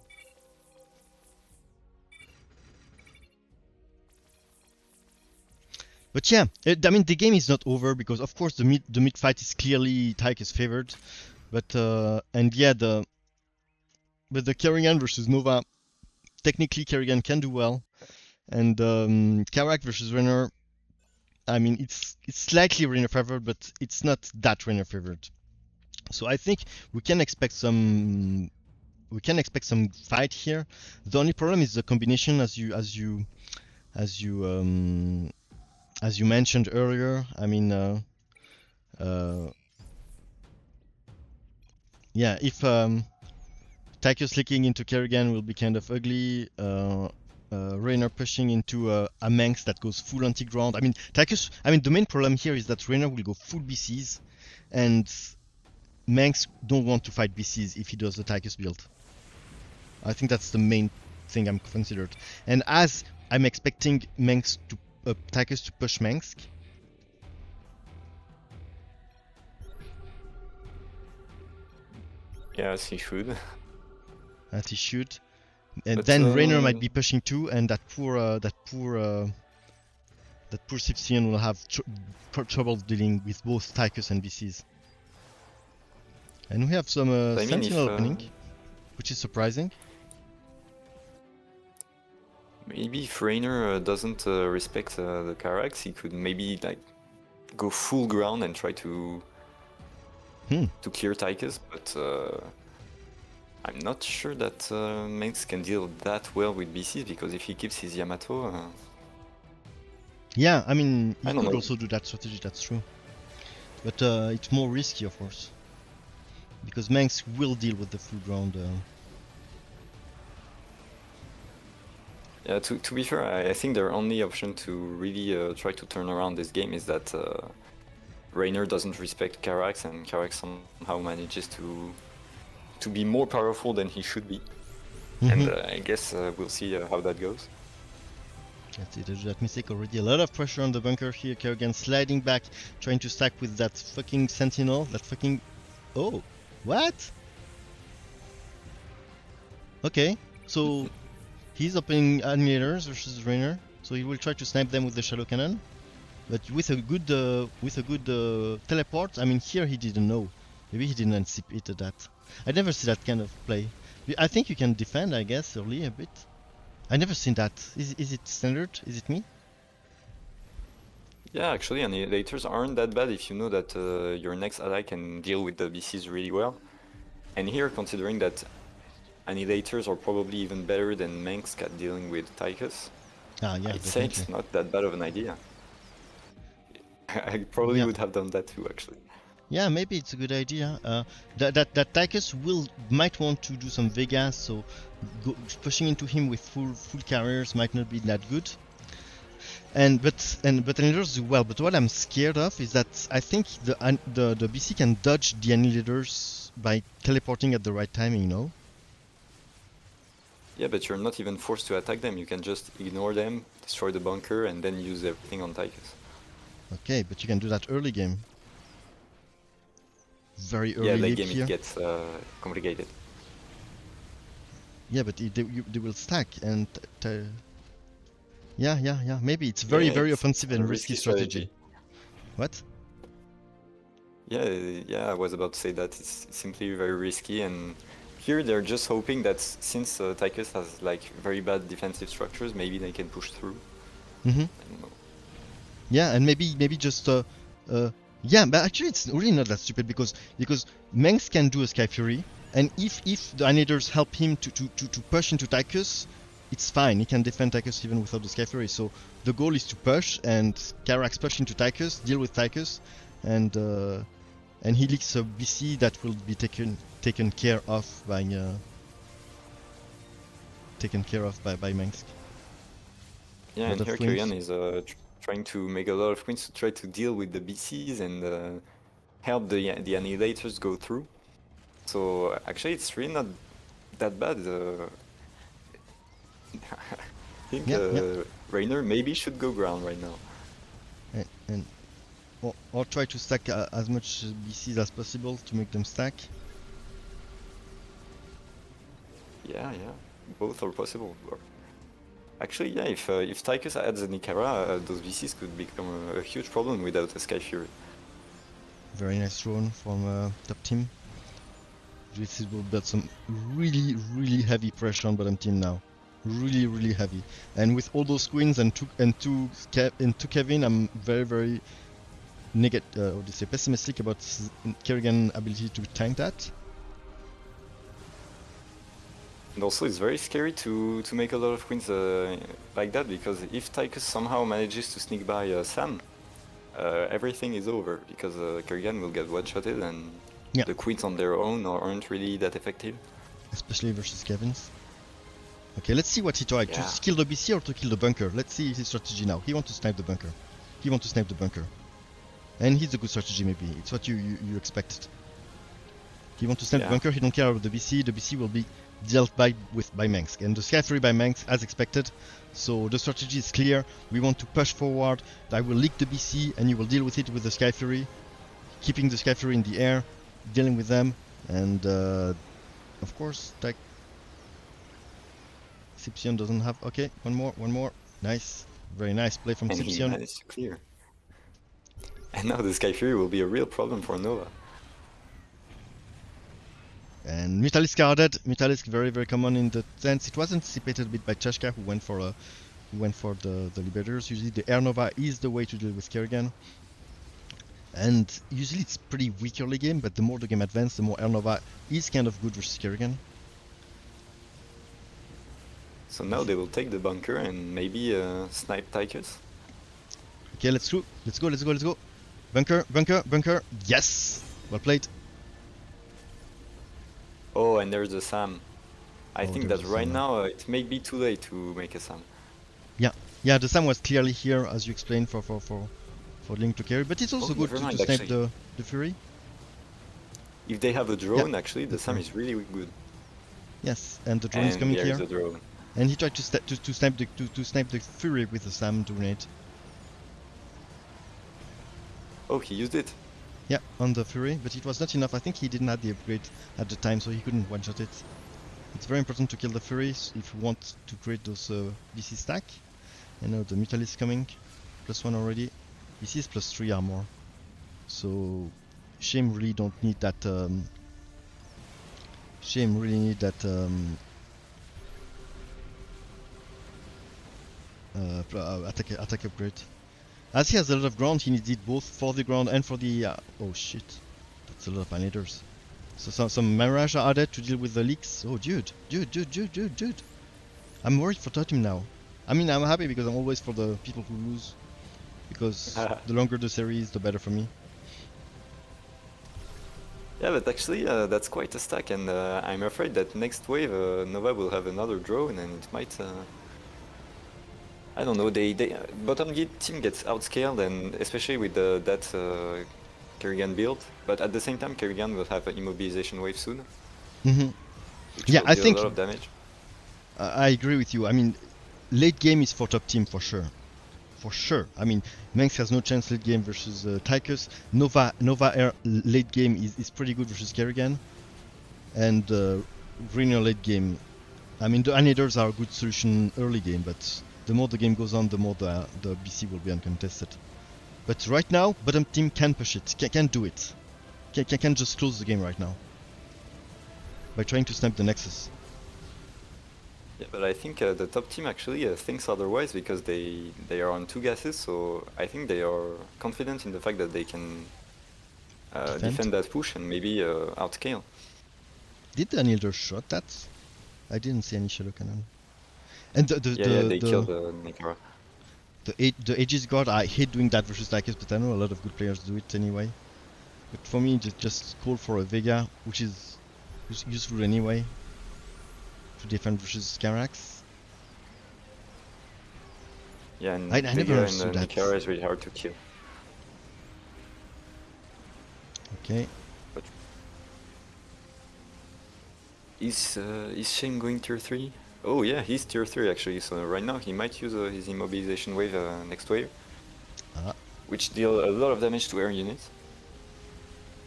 But yeah, I mean the game is not over because of course the mid fight is clearly Tychus favored, but and yeah the Kerrigan versus Nova, technically Kerrigan can do well, and Karak versus Raynor, I mean it's slightly Raynor favored, but it's not that Raynor favored. So I think we can expect some fight here. The only problem is the combination, as you mentioned earlier. I mean, yeah, if Tychus leaking into Kerrigan will be kind of ugly. Rainer pushing into a Manx that goes full anti-ground. I mean, Tychus. I mean, the main problem here is that Rainer will go full BCs, and Manx don't want to fight BCs if he does the Tychus build. I think that's the main thing I'm considered. And as I'm expecting Manx to Tychus to push Manx. Yes, he should. As he should. And But, then Rainer might be pushing too, and that poor SCIPCION will have trouble dealing with both Tychus and BCs. And we have some Sentinel opening, which is surprising. Maybe if Rainer doesn't respect the Carax, he could maybe like go full ground and try to clear Tychus, but I'm not sure that Manx can deal that well with BCs, because if he keeps his Yamato... Yeah, I mean, he I don't could know. also do that strategy, that's true. But it's more risky, of course. Because Manx will deal with the full ground. Yeah, to be fair, I think their only option to really try to turn around this game is that Rainer doesn't respect Carax, and Carax somehow manages to be more powerful than he should be. And I guess we'll see how that goes. Let's see, there's that mistake already. A lot of pressure on the bunker here. Kerrigan sliding back, trying to stack with that fucking Sentinel. That fucking... Oh, what? Okay, so he's opening Annihilators versus Rainer. So he will try to snipe them with the Shadow Cannon. But with a good teleport, I mean, here he didn't know. Maybe he didn't anticipate that. I never see that kind of play. I think you can defend, I guess, early a bit. I never seen that. Is it standard? Is it me? Yeah, actually, Annihilators aren't that bad if you know that your next ally can deal with the BCs really well. And here, considering that Annihilators are probably even better than Manx at dealing with Tychus, Ah, yeah, I'd say it's not that bad of an idea. I probably would have done that too, actually. Yeah, maybe it's a good idea. That Tychus might want to do some Vegas, so pushing into him with full carriers might not be that good. But Annihilators do well. But what I'm scared of is that I think the BC can dodge the Annihilators by teleporting at the right timing, no? Yeah, but you're not even forced to attack them. You can just ignore them, destroy the bunker, and then use everything on Tychus. Okay, but you can do that early game. Very early. Yeah, late game here. it gets complicated. Yeah, but they will stack and yeah. Maybe it's very offensive and risky strategy. What? Yeah, I was about to say that it's simply very risky, and here they're just hoping that since Tychus has like very bad defensive structures, maybe they can push through. I don't know. Yeah, and maybe just yeah, but actually it's really not that stupid because Manx can do a Sky Fury, and if the Annihilators help him to push into Tychus, it's fine. He can defend Tychus even without the Sky Fury. So the goal is to push, and Carax push into Tychus, deal with Tychus, and he leaks a BC that will be taken care of by Manx. Yeah, and here Kyrian is trying to make a lot of queens to try to deal with the BCs and help the Annihilators go through. So actually it's really not that bad. I think Rainer maybe should go ground right now. Or try to stack as much BCs as possible to make them stack. Yeah, both are possible. Actually, yeah, if Tychus adds an Ikara, those VCs could become a huge problem without a Sky Fury. Very nice drone from top team. This will build some really heavy pressure on bottom team now. Really heavy. And with all those queens and two Kevin, I'm very pessimistic about Kerrigan's ability to tank that. And also it's very scary to make a lot of queens like that, because if Tychus somehow manages to sneak by Sam, everything is over, because Kerrigan will get one-shotted and the queens on their own aren't really that effective. Especially versus Kevin's. Okay, let's see what he tried. Yeah. To kill the BC or to kill the bunker. Let's see his strategy now. He wants to snipe the bunker. He wants to snipe the bunker. And he's a good strategy maybe. It's what you expected. He wants to snipe the bunker, he don't care about the BC. The BC will be dealt by Mengsk. And the Sky Fury by Mengsk as expected. So the strategy is clear. We want to push forward. I will leak the BC and you will deal with it with the Sky Fury. Keeping the Sky Fury in the air, dealing with them. And of course, like SCIPCION doesn't have. Okay, one more. Nice, very nice play from And he SCIPCION. managed to clear. And now the Sky Fury will be a real problem for Nova. And Mutalisk are dead. Mutalisk very common in the sense it was anticipated a bit by Chashka who went for the Liberators. Usually the Air Nova is the way to deal with Kerrigan. And usually it's pretty weak early game, but the more the game advances, the more Air Nova is kind of good versus Kerrigan. So now they will take the bunker and maybe snipe Tychus. Okay, let's go. Bunker. Yes! Well played. Oh, and there's the Sam. I think that there's right Sam. now it may be too late to make a Sam. Yeah, the Sam was clearly here as you explained for Link to carry, but it's also good never to mind, snipe actually. the Fury. If they have a drone, actually, the Sam is really good. Yes, and the drone is coming here here. is the drone. And he tried to snipe the Fury with the Sam grenade. Oh, he used it. Yeah, on the Fury, but it was not enough. I think he didn't have the upgrade at the time, so he couldn't one-shot it. It's very important to kill the Furies if you want to create those BC stack. And now the Mutal is coming, +1 already. BC is +3 armor. So Shame really don't need that. Shame really need that. Attack upgrade. As he has a lot of ground, he needs it both for the ground and for the. Oh shit, that's a lot of anators. So some Mirage are added to deal with the leaks. Oh dude. I'm worried for Totem now. I mean, I'm happy because I'm always for the people who lose. Because the longer the series, the better for me. Yeah, but actually that's quite a stack, and I'm afraid that next wave Nova will have another drone, and it might. I don't know. They bottom team gets outscaled, and especially with that Kerrigan build. But at the same time, Kerrigan will have an immobilization wave soon. Yeah, I think a lot of damage. I agree with you. I mean, late game is for top team for sure. For sure. I mean, Mengsk has no chance late game versus Tychus. Nova Air late game is pretty good versus Kerrigan. And Greener late game. I mean, the Anators are a good solution early game, but the more the game goes on, the more the BC will be uncontested. But right now, bottom team can push it, can do it. Can just close the game right now. By trying to snipe the Nexus. Yeah, but I think the top team actually thinks otherwise because they are on 2 gases, so I think they are confident in the fact that they can defend that push and maybe outscale. Did the Anilder shot that? I didn't see any shadow cannon. And they killed Nikara. The Aegis Guard, I hate doing that versus Tychus, but I know a lot of good players do it anyway. But for me, just call for a Vega, which is useful anyway. To defend versus Skarax. Yeah, and I never understood that. Nikara is really hard to kill. Okay. But is Shane going tier 3? Oh yeah, he's tier 3 actually, so right now he might use his immobilization wave next wave. Which deal a lot of damage to air units.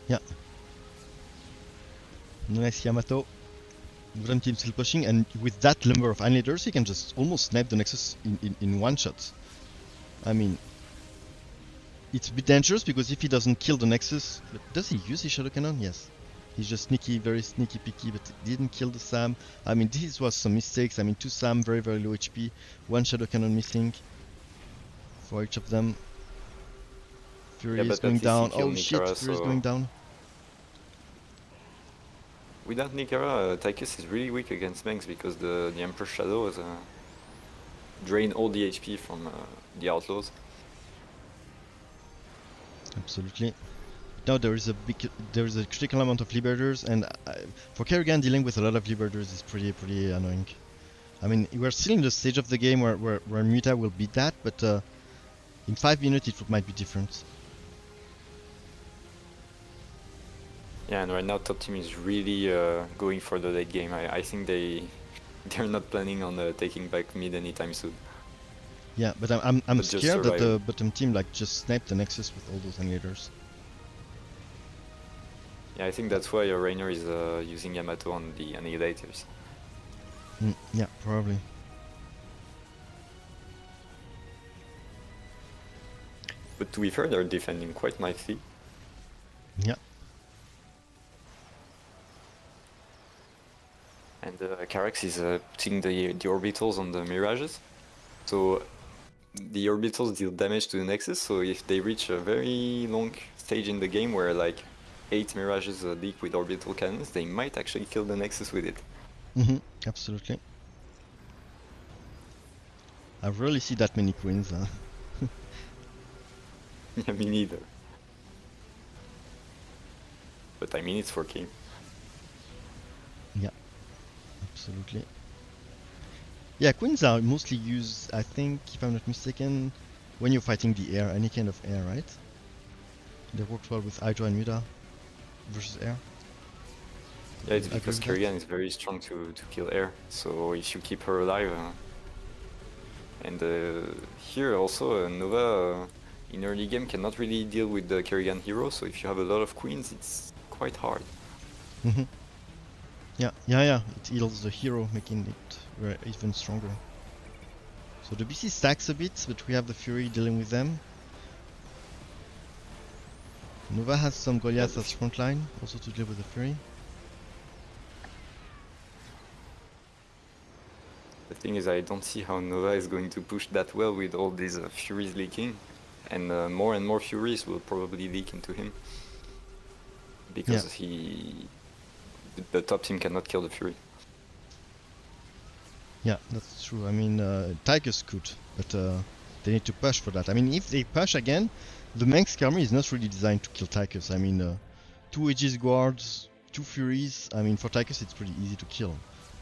Yeah. Nice Yamato. Bottom team still pushing, and with that number of Anators, he can just almost snipe the Nexus in one shot. I mean, it's a bit dangerous because if he doesn't kill the Nexus, but does he use his Shadow Cannon? Yes. He's just sneaky, very sneaky picky, but he didn't kill the Sam. I mean, this was some mistakes. I mean, 2 Sam, very low HP, 1 Shadow Cannon missing for each of them. Fury is going down. Oh shit, Fury is going down. Without Nikara, Tychus is really weak against Mengsk because the Emperor Shadow has drained all the HP from the Outlaws. Absolutely. Now there is a critical amount of Liberators, and for Kerrigan dealing with a lot of Liberators is pretty annoying. I mean, we're still in the stage of the game where Muta will beat that, but in 5 minutes it might be different. Yeah, and right now top team is really going for the late game. I think they're not planning on taking back mid anytime soon. Yeah, but I'm But just scared that the survive. bottom team like just sniped the Nexus with all those annihilators. Yeah, I think that's why Rainer is using Yamato on the annihilators. Yeah, probably. But to be fair, they're defending quite nicely. Yeah. And Carax is putting the orbitals on the mirages. So the orbitals deal damage to the Nexus, so if they reach a very long stage in the game where like 8 mirages leak with orbital cannons, they might actually kill the Nexus with it. Absolutely. I rarely see that many queens. Yeah, me neither. But I mean, it's for king. Yeah, absolutely. Yeah, queens are mostly used, I think, if I'm not mistaken, when you're fighting the air, any kind of air, right? They work well with Hydra and Muta versus air. Yeah, it's Agree because with that? Kerrigan is very strong to kill air, so if you keep her alive... and here also, Nova in early game cannot really deal with the Kerrigan hero, so if you have a lot of queens, it's quite hard. Yeah, it heals the hero, making it even stronger. So the BC stacks a bit, but we have the Fury dealing with them. Nova has some Goliath as frontline, also to deal with the Fury. The thing is, I don't see how Nova is going to push that well with all these Furies leaking, and more Furies will probably leak into him, because the top team cannot kill the Fury. Yeah, that's true. I mean, Tigers could, but they need to push for that. I mean, if they push again, the Manx army is not really designed to kill Tigers. I mean, 2 Aegis guards, 2 Furies. I mean, for Tigers it's pretty easy to kill.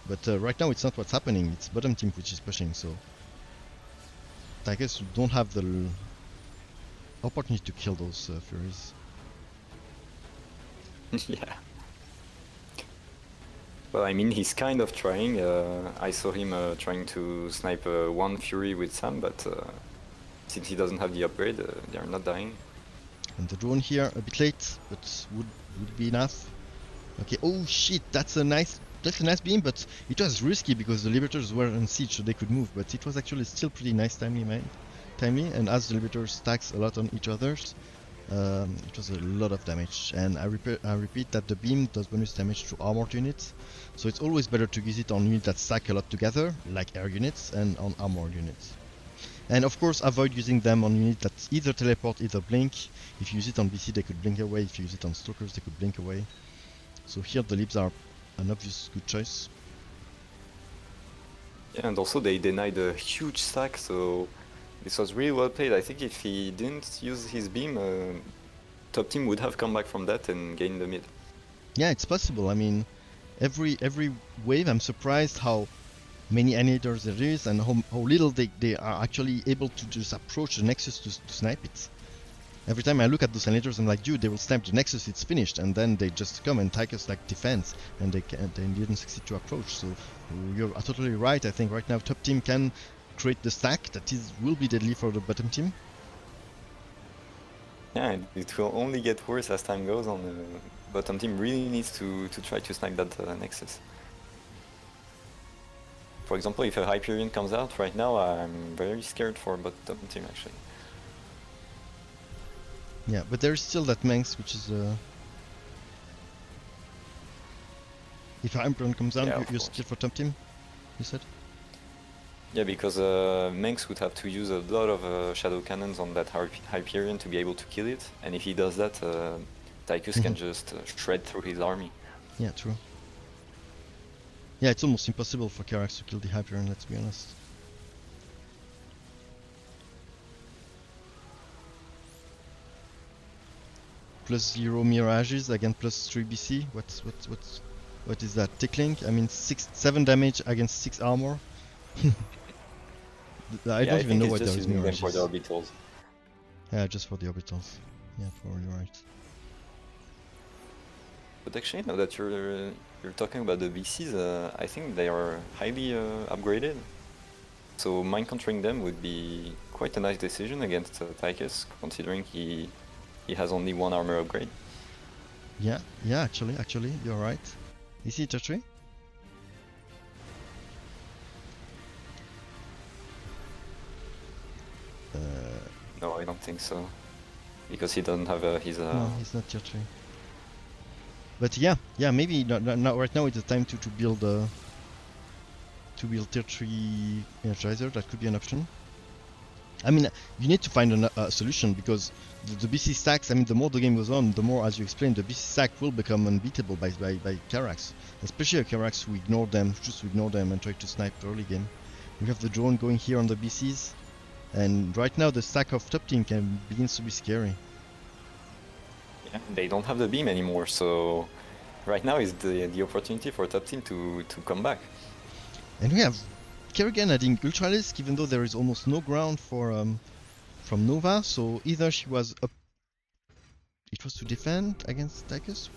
But right now it's not what's happening. It's bottom team which is pushing, so Tigers don't have the opportunity to kill those Furies. Yeah. Well, I mean, he's kind of trying. I saw him trying to snipe one Fury with Sam, but since he doesn't have the upgrade, they are not dying. And the drone here, a bit late, but would be enough. Okay, oh shit, that's a nice beam, but it was risky because the Liberators were on siege, so they could move, but it was actually still pretty nice timely, and as the Liberators stacks a lot on each other's, it was a lot of damage. And I repeat that the beam does bonus damage to armored units, so it's always better to use it on units that stack a lot together, like air units, and on armored units. And of course, avoid using them on units that either teleport, either blink. If you use it on BC, they could blink away. If you use it on Stalkers, they could blink away. So here the Libs are an obvious good choice. Yeah, and also they denied a huge stack, so this was really well played. I think if he didn't use his beam, top team would have come back from that and gained the mid. Yeah, it's possible. I mean, every wave, I'm surprised how many annihilators there is and how little they are actually able to just approach the Nexus to snipe it. Every time I look at those annihilators, I'm like, dude, they will snipe the Nexus, it's finished, and then they just come and take us like defense, and they didn't succeed to approach. So you're totally right. I think right now top team can create the stack that will be deadly for the bottom team. Yeah, it will only get worse as time goes on. The bottom team really needs to try to snipe that Nexus. For example, if a Hyperion comes out right now, I'm very scared for bottom team actually. Yeah, but there's still that Manx, which is if Hyperion comes down, you're scared for top team, you said? Yeah, because Manx would have to use a lot of shadow cannons on that Hyperion to be able to kill it, and if he does that, Tychus can just shred through his army. Yeah, true. Yeah, it's almost impossible for Carax to kill the Hyperion, let's be honest. +0 Mirages, again +3 BC. What is that? Tickling? I mean 7 damage against 6 armor. I Yeah, don't I even think know it's what just there is using them for the mirages. orbitals. Yeah, just for the orbitals. Yeah, probably right. But actually, now that you're talking about the BCs, I think they are highly upgraded. So mind controlling them would be quite a nice decision against Tychus, considering he has only one armor upgrade. Yeah, actually, you're right. Is he tertiary? No, I don't think so, because he doesn't have his. No, he's not tertiary. But yeah, maybe not right now. It's the time to build tier 3 energizer. That could be an option. I mean, you need to find a solution because the BC stacks. I mean, the more the game goes on, the more, as you explained, the BC stack will become unbeatable by Karax, especially a Karax who ignore them, just ignore them and try to snipe early game. We have the drone going here on the BCs, and right now the stack of top team begins to be scary. Yeah, they don't have the beam anymore, so right now is the opportunity for top team to come back. And we have Kerrigan adding Ultralisk, even though there is almost no ground for from Nova. So either she was up, it was to defend against Tychus.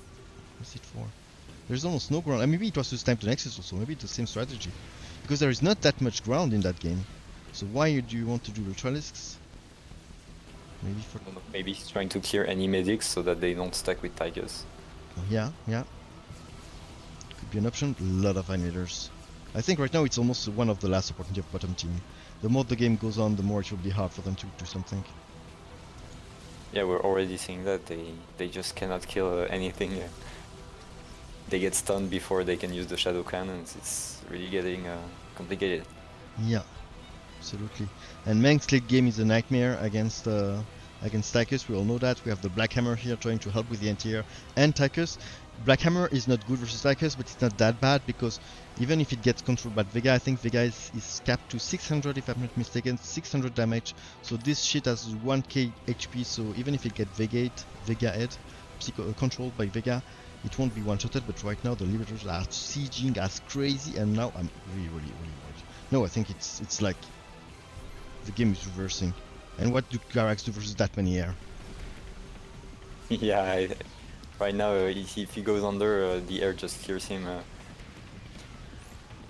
What's it for? There's almost no ground. Maybe it was to snipe the Nexus also. Maybe it's the same strategy, because there is not that much ground in that game. So why do you want to do Ultralisks? Maybe for maybe he's trying to clear any medics so that they don't stack with Tychus. Yeah. Could be an option. A lot of animators. I think right now it's almost one of the last opportunity of bottom team. The more the game goes on, the more it will be hard for them to do something. Yeah, we're already seeing that they just cannot kill anything. They get stunned before they can use the shadow cannons. It's really getting complicated. Yeah, absolutely. And Meng's late game is a nightmare against Tychus. We all know that. We have the Black Hammer here trying to help with the anti-air and Tychus. Black Hammer is not good versus Tychus, but it's not that bad because even if it gets controlled by Vega, I think Vega is capped to 600 if I'm not mistaken, 600 damage. So this shit has 1k HP, so even if it gets Vega head, controlled by Vega, it won't be one-shotted. But right now the Liberators are sieging as crazy, and now I'm really worried. No, I think it's like the game is reversing. And what do Garax do versus that many air? Yeah, right now if he goes under, the air just clears him.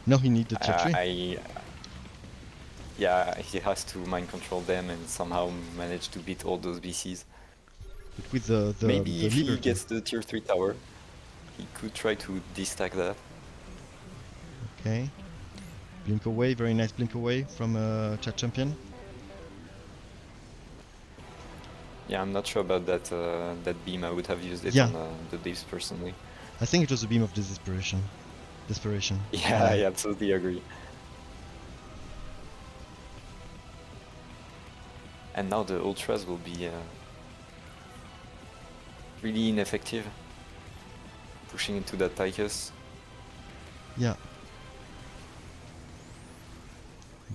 No, he needs the tier 3. Yeah, he has to mind control them and somehow manage to beat all those BCs. But with the maybe if Liberty. he gets the tier 3 tower, he could try to destack that. Okay. Blink away, very nice blink away from Chadchampion. Yeah, I'm not sure about that that beam. I would have used it Yeah. on the Daves personally. I think it was a beam of desperation. Yeah, I absolutely agree. And now the ultras will be really ineffective, pushing into that Tychus. Yeah.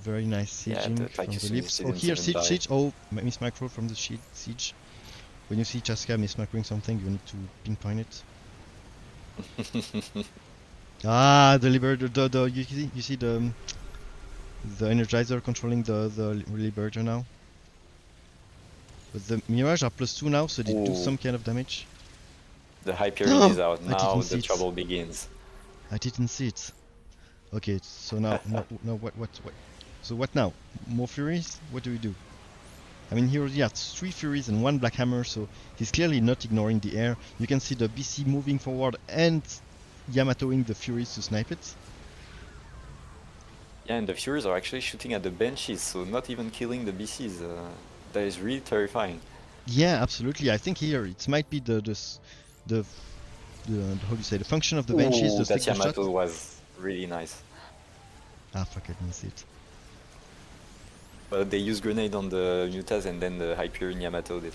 Very nice sieging the from Tychus the lips. Oh, didn't here, even die. siege. Oh, miss micro from the siege. When you see Chaska miss microing something, you need to pinpoint it. Ah, the Liberator. You see the Energizer controlling the Liberator now. But the Mirage are +2 now, so they do some kind of damage. The Hyperion is out. I Now didn't see the it. trouble begins. I didn't see it. Okay, so now, no, what? So what now? More Furies? What do we do? I mean, here, yeah, it's 3 Furies and 1 Black Hammer, so he's clearly not ignoring the air. You can see the BC moving forward and Yamatoing the Furies to snipe it. Yeah, and the Furies are actually shooting at the benches, so not even killing the BCs. That is really terrifying. Yeah, absolutely. I think here it might be the how do you say, the function of the benches. Ooh, The that stick shot. Yamato was really nice. Ah, fuck, I didn't see it. But they used grenade on the Mutas and then the Hyperion Yamato did.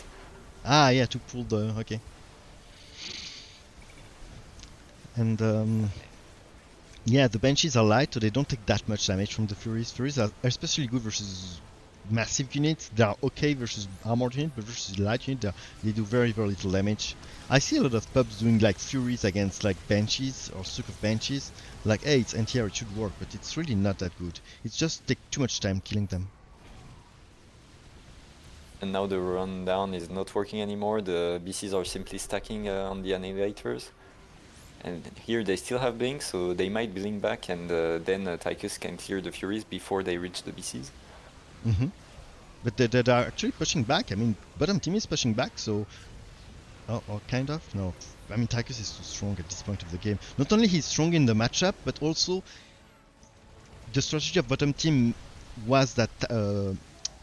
Ah, yeah, to pull the... okay. And yeah, the benches are light, so they don't take that much damage from the Furies. Furies are especially good versus massive units. They are okay versus armored unit, but versus light unit, they do very little damage. I see a lot of pubs doing like Furies against like Banshees or Suck of Banshees. Like, hey, it's NTR, it should work, but it's really not that good. It's just take too much time killing them. And now the rundown is not working anymore. The BCs are simply stacking on the annihilators. And here they still have Blink, so they might Blink back, and then Tychus can clear the Furies before they reach the BCs. Mm-hmm. But they are actually pushing back. I mean, bottom team is pushing back, so... or kind of? No. I mean, Tychus is too strong at this point of the game. Not only he's strong in the matchup, but also the strategy of bottom team was that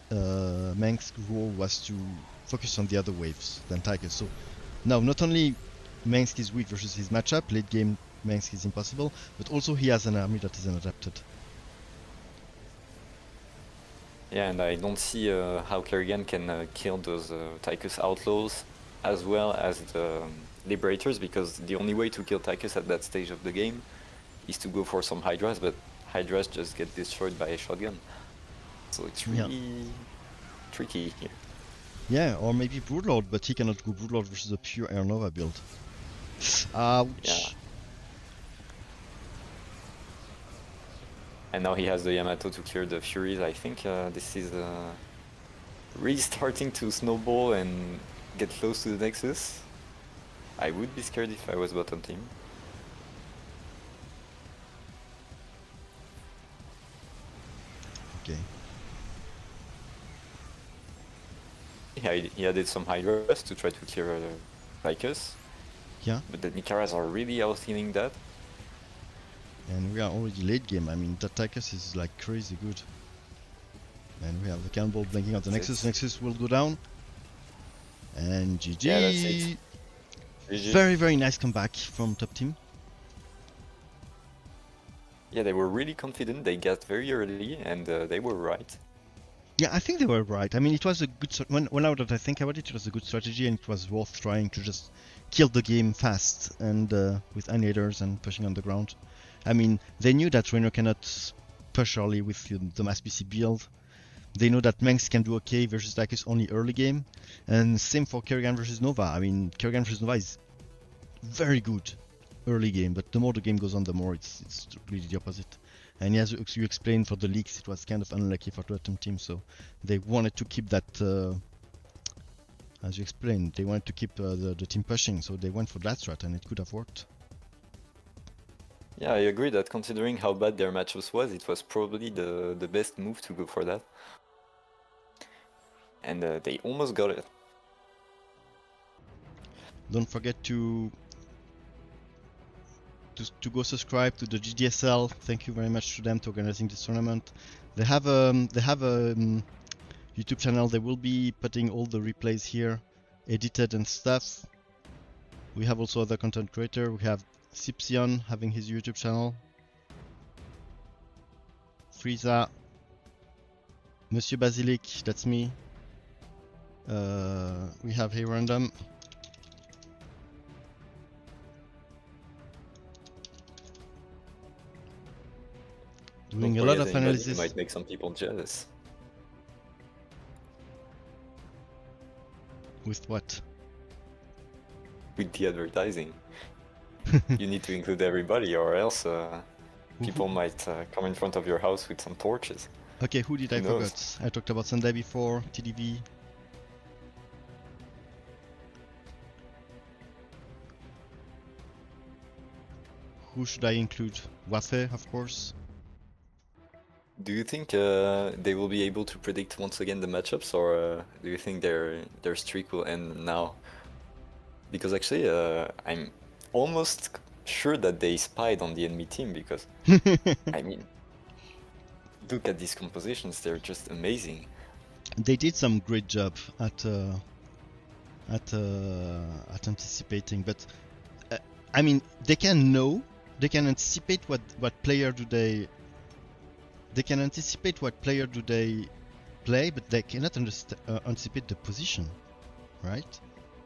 Mengsk's role was to focus on the other waves than Tychus. So now, not only Mengsk is weak versus his matchup, late game Mengsk is impossible, but also he has an army that is unadapted. Yeah, and I don't see how Kerrigan can kill those Tychus outlaws as well as the Liberators, because the only way to kill Tychus at that stage of the game is to go for some Hydras, but Hydras just get destroyed by a shotgun. So it's really tricky here. Yeah, or maybe Broodlord, but he cannot go Broodlord versus a pure Air Nova build. Ouch. Yeah. And now he has the Yamato to clear the Furies. I think this is really starting to snowball and get close to the Nexus. I would be scared if I was bottom team. Okay. He added some Hydras to try to clear Tychus. Yeah. But the Nikaras are really out-healing that. And we are already late game. I mean, that Tychus is like crazy good. And we have the cannonball blinking on the Nexus. Nexus will go down. And GG. Yeah, that's it. GG. Very nice comeback from top team. Yeah, they were really confident. They got very early, and they were right. Yeah, I think they were right. I mean, it was a good... now that I think about it, it was a good strategy, and it was worth trying to just kill the game fast and with annihilators and pushing on the ground. I mean, they knew that Reno cannot push early with the mass BC build. They know that Mengsk can do okay versus Tychus only early game. And same for Kerrigan versus Nova. I mean, Kerrigan versus Nova is very good early game, but the more the game goes on, the more it's really the opposite. And as you explained, for the leaks, it was kind of unlucky for the bottom team, so they wanted to keep that, as you explained, they wanted to keep the team pushing, so they went for that strat, and it could have worked. Yeah, I agree that considering how bad their matchups was, it was probably the best move to go for that. And they almost got it. Don't forget to go subscribe to the GDSL. Thank you very much to them to organizing this tournament. They have a YouTube channel. They will be putting all the replays here, edited and stuff. We have also other content creator. We have SCIPCION having his YouTube channel. Frieza. Monsieur Basilic, that's me. We have Hey Random. Doing a lot of analysis. Might make some people jealous. With what? With the advertising. You need to include everybody, or else people might come in front of your house with some torches. Okay, who did I forget? I talked about Sunday before, TDV. Who should I include? WÖFFE, of course. Do you think they will be able to predict once again the matchups, or do you think their streak will end now? Because actually, I'm almost sure that they spied on the enemy team, because I mean, look at these compositions; they're just amazing. They did some great job at anticipating, but I mean, they can anticipate what player do they. They can anticipate what player do they play, but they cannot anticipate the position, right?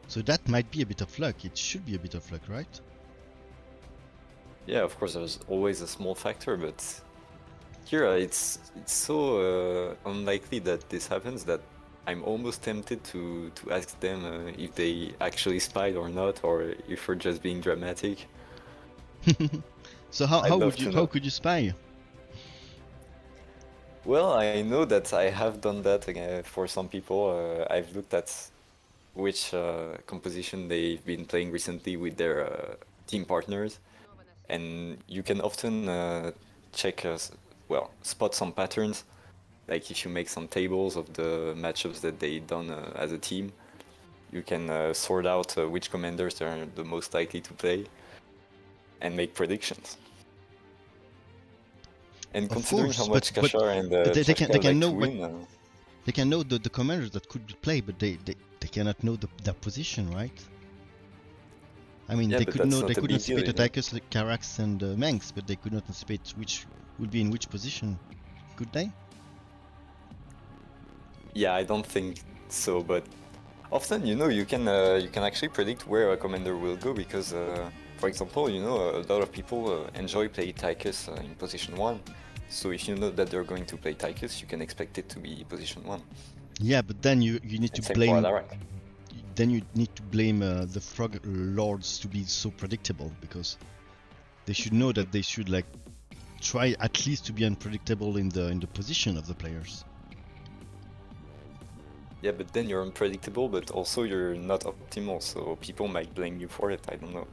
So that might be a bit of luck. It should be a bit of luck, right? Yeah, of course, there's always a small factor, but Here, it's so unlikely that this happens that I'm almost tempted to ask them if they actually spied or not, or if we're just being dramatic. So I'd how love would you to how know. could you spy? Well, I know that I have done that for some people. I've looked at which composition they've been playing recently with their team partners, and you can often check, well, spot some patterns. Like if you make some tables of the matchups that they done as a team, you can sort out which commanders are the most likely to play and make predictions. And Of considering how course, much but Kachar and they Chadchampion can like know to what win, they can know the commanders that could play, but they cannot know their position, right? I mean, yeah, they but could that's know not they a could big deal, anticipate you know? attackers like Carax and Manx, but they could not anticipate which would be in which position. Could they? Yeah, I don't think so, but often, you can actually predict where a commander will go because, for example, a lot of people enjoy playing Tychus in position 1. So if you know that they're going to play Tychus, you can expect it to be position 1. Yeah, but then you need to And same for blame Alarak. the FrogLords to be so predictable, because they should know that they should like try at least to be unpredictable in the position of the players. Yeah, but then you're unpredictable, but also you're not optimal, so people might blame you for it. I don't know.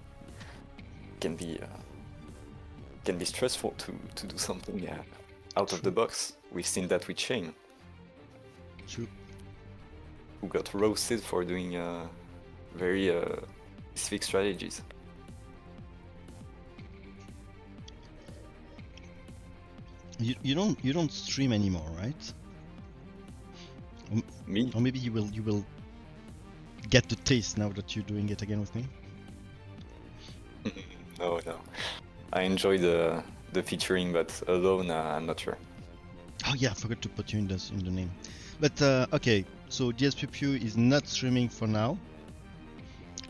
Can be stressful to do something out of the box. We've seen that with Shane, True. who got roasted for doing very specific strategies. You don't stream anymore, right? Me? Or maybe you will get the taste now that you're doing it again with me. No. I enjoy the featuring, but alone, I'm not sure. Oh yeah, I forgot to put you in the name. But okay, so SCIPCION is not streaming for now,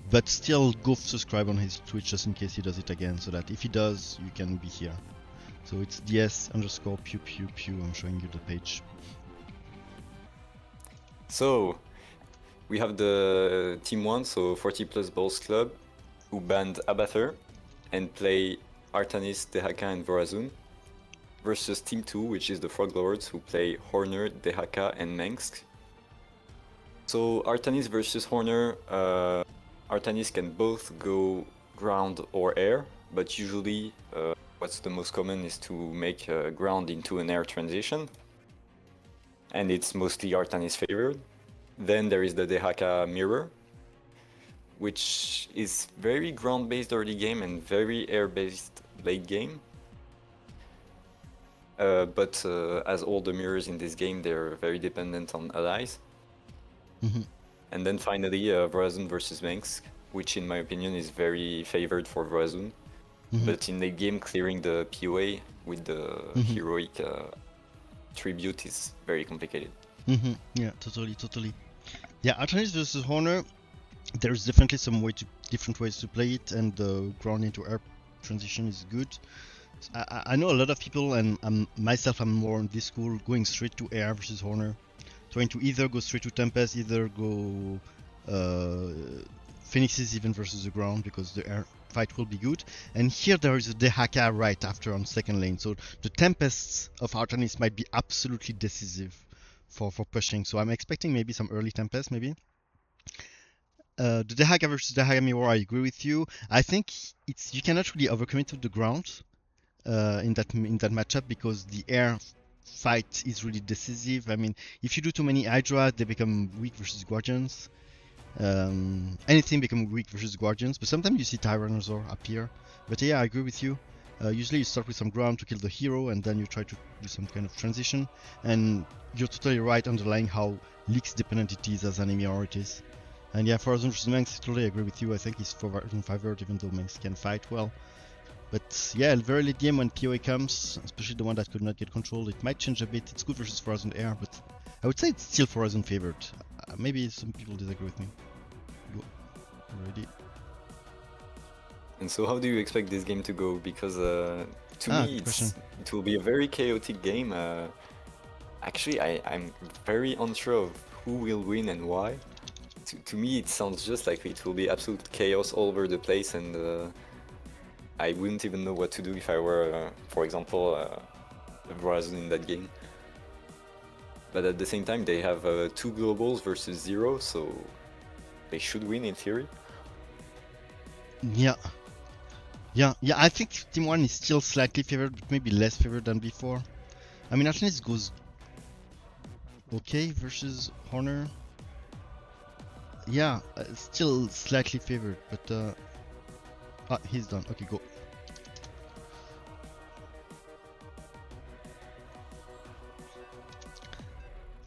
but still go subscribe on his Twitch just in case he does it again, so that if he does, you can be here. So it's DS_pew. I'm showing you the page. So, we have the Team 1, so 40 plus Boules Club, who banned Abather and play Artanis, Dehaka and Vorazun, versus Team 2, which is the FrogLords, who play Horner, Dehaka and Mengsk. So Artanis versus Horner, Artanis can both go ground or air, but usually what's the most common is to make ground into an air transition, and it's mostly Artanis favored. Then there is the Dehaka mirror, which is very ground-based early game and very air-based late game. But as all the mirrors in this game, they're very dependent on aLIEz. And then finally, Vorazun versus Mengsk, which in my opinion is very favored for Vorazun. But in late game, clearing the POA with the heroic tribute is very complicated. Yeah, totally. Yeah, Artanis versus Horner, there's definitely different ways to play it, and the ground into air transition is good. I know a lot of people, and myself, I'm more on this school, going straight to air versus Horner, trying to either go straight to Tempest, either go Phoenixes even versus the ground, because the air fight will be good. And here there is a Dehaka right after on second lane, so the Tempests of Artanis might be absolutely decisive for pushing. So I'm expecting maybe some early Tempest, maybe. The Dehaka versus Dehaka Mirror, I agree with you. I think you cannot really overcommit to the ground in that matchup, because the air fight is really decisive. I mean, if you do too many Hydra, they become weak versus Guardians. Anything become weak versus Guardians, but sometimes you see Tyrannosaur appear. But yeah, I agree with you. Usually you start with some ground to kill the hero, and then you try to do some kind of transition. And you're totally right underlying how leaks dependent it is as enemy or it is. And yeah, for Vorazun versus Mengsk, totally agree with you. I think he's favored, even though Mengsk can fight well. But yeah, very late game when POA comes, especially the one that could not get controlled, it might change a bit. It's good versus Vorazun air, but I would say it's still Vorazun favored. Maybe some people disagree with me. Ready? And so how do you expect this game to go? Because To Ah, me, good question. it will be a very chaotic game. Actually, I'm very unsure of who will win and why. To me, it sounds just like it will be absolute chaos all over the place, and I wouldn't even know what to do if I were, for example, Brazil in that game. But at the same time, they have 2 globals versus 0, so they should win in theory. Yeah. Yeah, I think Team 1 is still slightly favored, but maybe less favored than before. I mean, aLIEz goes okay versus Honor. Yeah, still slightly favored, but he's done. Okay, go.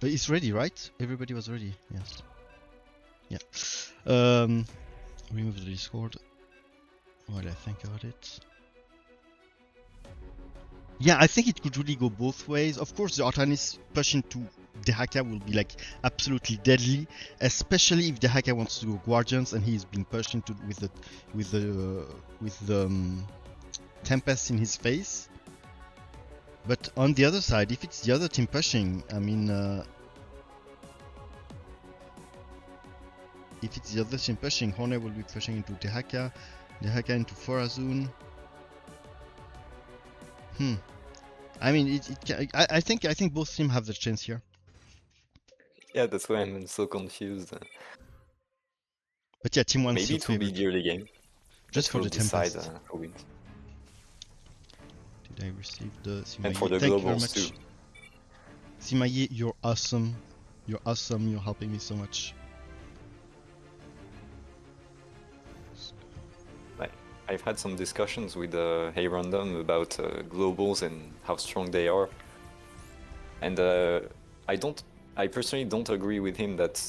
It's ready, right? Everybody was ready. Yes. Yeah. Remove the Discord while I think about it. Yeah, I think it could really go both ways. Of course, the Artanis push into Dehaka will be like absolutely deadly, especially if Dehaka wants to go Guardians and he's being pushed into with the Tempest in his face. But on the other side, if it's the other team pushing, I mean, if it's the other team pushing, Horner will be pushing into Dehaka, Dehaka into Forazun. I mean, I think both teams have the chance here. Yeah, that's why I'm so confused. But yeah, Team 1 Maybe still it will be favored. the early game. Just for the decide Tempest. who wins. Did I receive the Simaye? And for the Thank you very globals much. too. Simaye, you're awesome. You're awesome. You're helping me so much. I've had some discussions with Hey Random about globals and how strong they are, and I personally don't agree with him that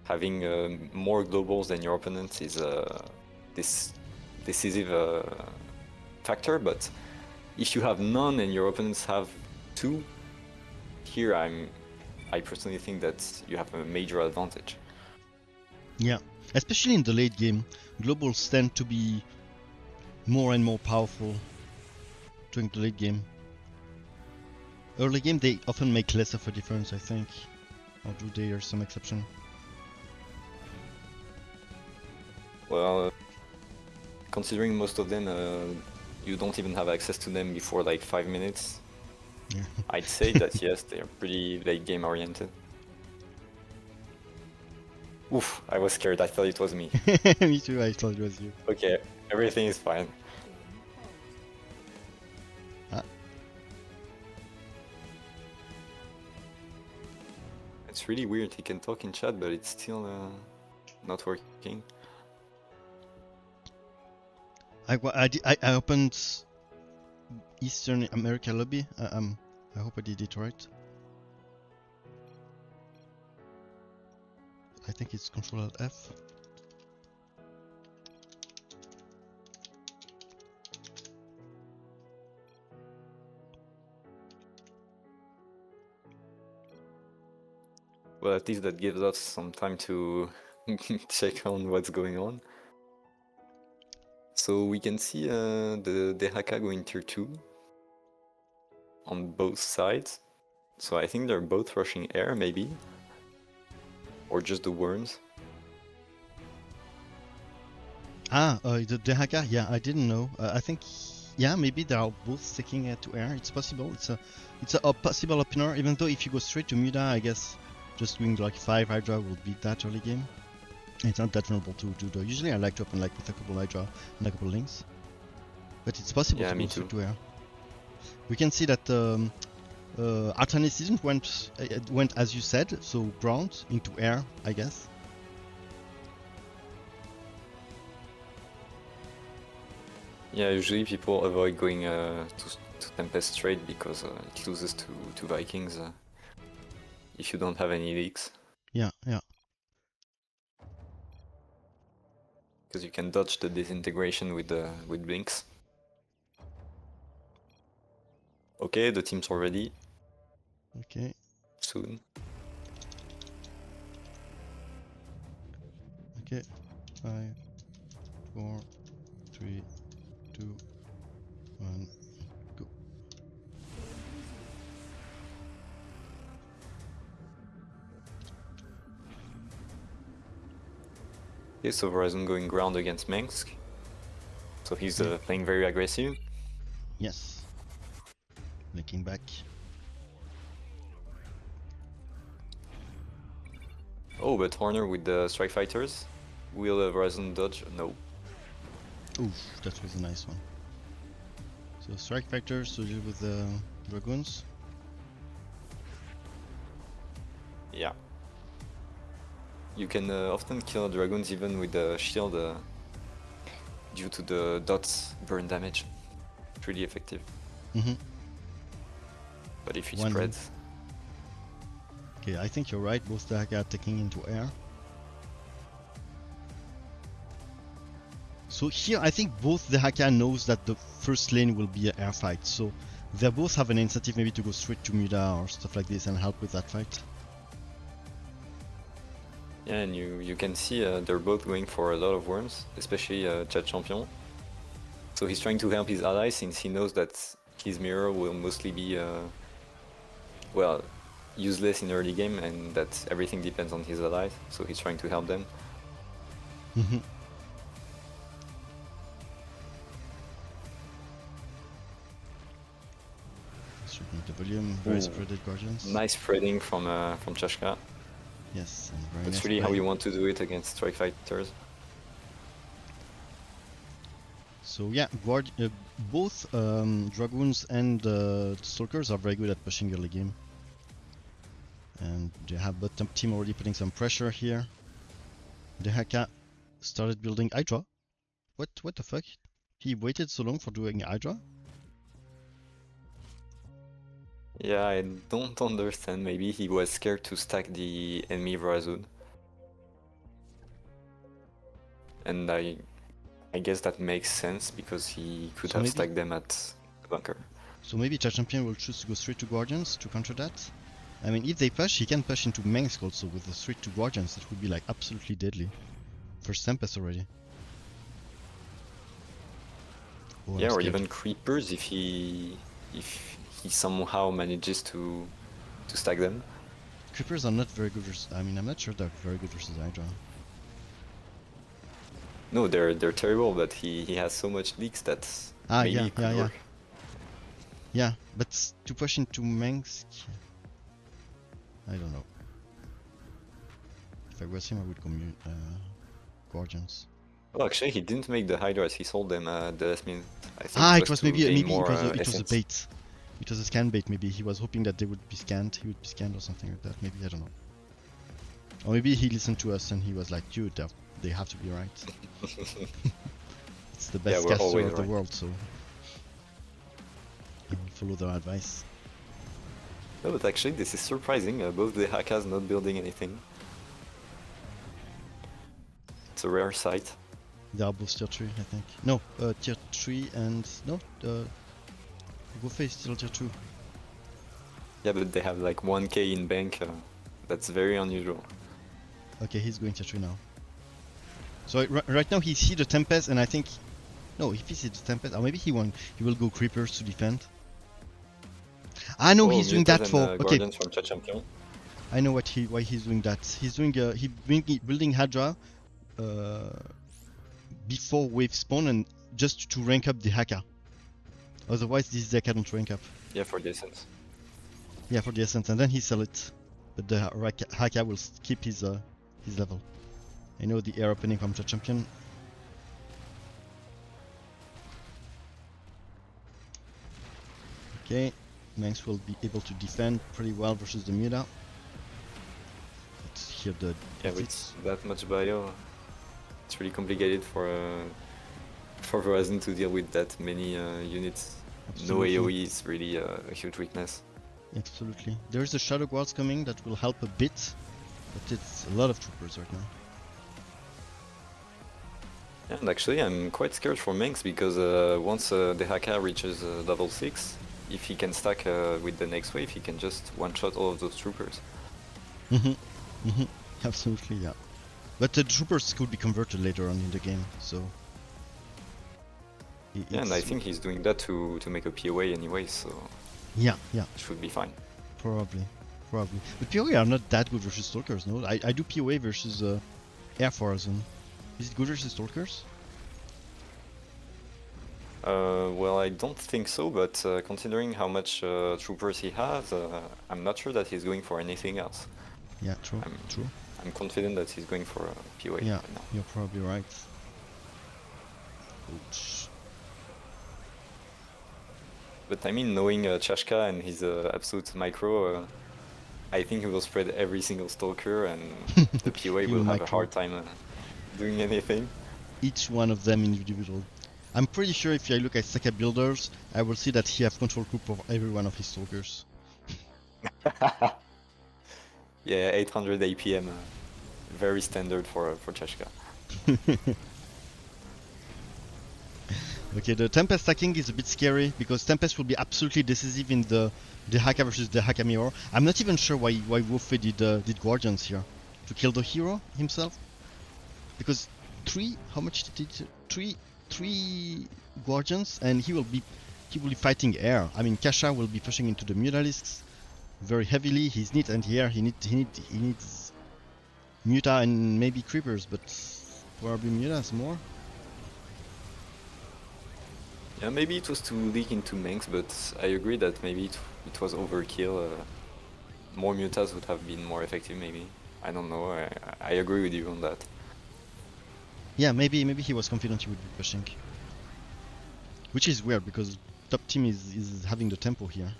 having more globals than your opponent is this decisive factor. But if you have none and your opponents have 2, here I personally think that you have a major advantage. Yeah, especially in the late game, globals tend to be more and more powerful during the late game. Early game, they often make less of a difference, I think. Or do there some exception? Well, considering most of them, you don't even have access to them before like 5 minutes. Yeah. I'd say that yes, they're pretty late game oriented. Oof, I was scared, I thought it was me. Me too, I thought it was you. Okay, everything is fine. It's really weird, he can talk in chat, but it's still not working. I opened Eastern America lobby. I hope I did it right. I think it's Control F. Well, at least that gives us some time to check on what's going on. So we can see the Dehaka going tier 2 on both sides. So I think they're both rushing air, maybe. Or just the worms. The Dehaka, yeah, I didn't know. I think, yeah, maybe they are both sticking to air. It's possible. It's a possible opener. Even though if you go straight to Muda, I guess just doing like 5 Hydra will beat that early game. It's not that vulnerable to do. Usually I like to open like with a couple Hydra and a couple Links. But it's possible to go straight to air. We can see that Artanis went as you said, so ground into air, I guess. Yeah, usually people avoid going to Tempest straight because it loses to Vikings if you don't have any leaks. Yeah. Because you can dodge the disintegration with Blinks. Okay, the teams are ready. Okay. Soon. Okay. 5, 4, 3, 2, 1, go. Okay, so Verizon going ground against Minsk. So he's playing very aggressive. Yes. Linking back. Oh, but Horner with the Strike Fighters. Will Verizon dodge? No. Oof, that was a nice one. So Strike Fighters to deal with the Dragoons. Yeah. You can often kill Dragoons even with the shield due to the dots burn damage. It's really effective. But if it spreads... Okay, I think you're right, both the Haka are taking into air. So here I think both the Haka knows that the first lane will be an air fight, so they both have an incentive maybe to go straight to Muda or stuff like this and help with that fight. Yeah, and you can see they're both going for a lot of worms, especially Chadchampion. So he's trying to help his ally since he knows that his mirror will mostly be, well, useless in early game and that everything depends on his allies. So he's trying to help them. The volume, very spreaded Guardians. Nice spreading from Chashka. Yes, and very That's nice really play. how you want to do it against Strike Fighters. So yeah, both Dragoons and Stalkers are very good at pushing early game. And they have bottom team already putting some pressure here. The Haka started building Hydra. What the fuck? He waited so long for doing Hydra? Yeah, I don't understand. Maybe he was scared to stack the enemy Verizon. And I guess that makes sense because he could So have maybe- stacked them at the bunker. So maybe Chadchampion will choose to go straight to Guardians to counter that? I mean, if they push, he can push into Mengsk also with the straight to Guardians. That would be like absolutely deadly. First Tempest already. Oh, I'm Yeah, or scared. even creepers if he somehow manages to stack them. Creepers are not very good versus... I mean, I'm not sure they're very good versus Hydra. No, they're terrible, but he has so much leaks that maybe it could work. Yeah, but to push into Mengsk... I don't know. If I was him, I would go Guardians. Well, actually, he didn't make the Hydras. He sold them the last minute. I think It was to maybe gain it more, was a essence. bait. It was a scan bait maybe. He was hoping that they would be scanned. He would be scanned or something like that. Maybe, I don't know. Or maybe he listened to us and he was like, dude, they have to be right. It's the best we're caster always of the right. world, so I will follow their advice. No, but actually, this is surprising. Both the Hakas not building anything. It's a rare sight. They are both tier 3, I think. No, tier 3 and... No, WÖFFE is still tier 2. Yeah, but they have like 1k in bank. That's very unusual. Okay, he's going tier 3 now. So right now he sees the Tempest and I think... No, if he sees the Tempest, or maybe he will go Creepers to defend. I know he's doing that for... Okay, Guardians from Chadchampion. I know why he's doing that. He's doing building Hydra before wave spawn and just to rank up the Haka. Otherwise this Haka don't rank up. Yeah, for the essence. Yeah, for the essence, and then he sell it. But the Haka will keep his level. I know the air opening from Chadchampion. Okay, Manx will be able to defend pretty well versus the Muda. Let's hear the Yeah, with that much bio, it's really complicated for Verizon to deal with that many units. Absolutely. No AoE is really a huge weakness. Absolutely. There is a Shadow Guards coming that will help a bit, but it's a lot of troopers right now. And actually, I'm quite scared for Minx because once the Haka reaches level 6, if he can stack with the next wave, he can just one-shot all of those troopers. Absolutely, yeah. But the troopers could be converted later on in the game, so... Yeah, and I think he's doing that to make a POA anyway, so Yeah, it should be fine. probably. But POA are not that good versus Stalkers, no? I do POA versus Air Force. Is it good versus Stalkers? Well, I don't think so, but considering how much troopers he has, I'm not sure that he's going for anything else. Yeah, true, true. I'm confident that he's going for a POA Yeah, right now. you're probably right. Ouch. But I mean, knowing Chashka and his absolute micro, I think he will spread every single stalker and the POA He will will have a micro. hard time doing anything. Each one of them individual. I'm pretty sure if I look at Saka builders, I will see that he have control group of every one of his stalkers. Yeah, 800 APM, very standard for Chashka. Okay, the Tempest stacking is a bit scary because Tempest will be absolutely decisive in the Haka versus the Haka mirror. I'm not even sure why WÖFFE did Guardians here to kill the hero himself, because how much did three Guardians and he will be fighting air. I mean, Kachar will be pushing into the Mutalisks very heavily. He's neat anti-air. He needs Muta and maybe Creepers, but probably Mutas more. Yeah, maybe it was to leak into Manx, but I agree that maybe it was overkill. More Mutas would have been more effective, maybe. I don't know. I agree with you on that. Yeah, maybe he was confident he would be pushing. Which is weird because top team is having the tempo here.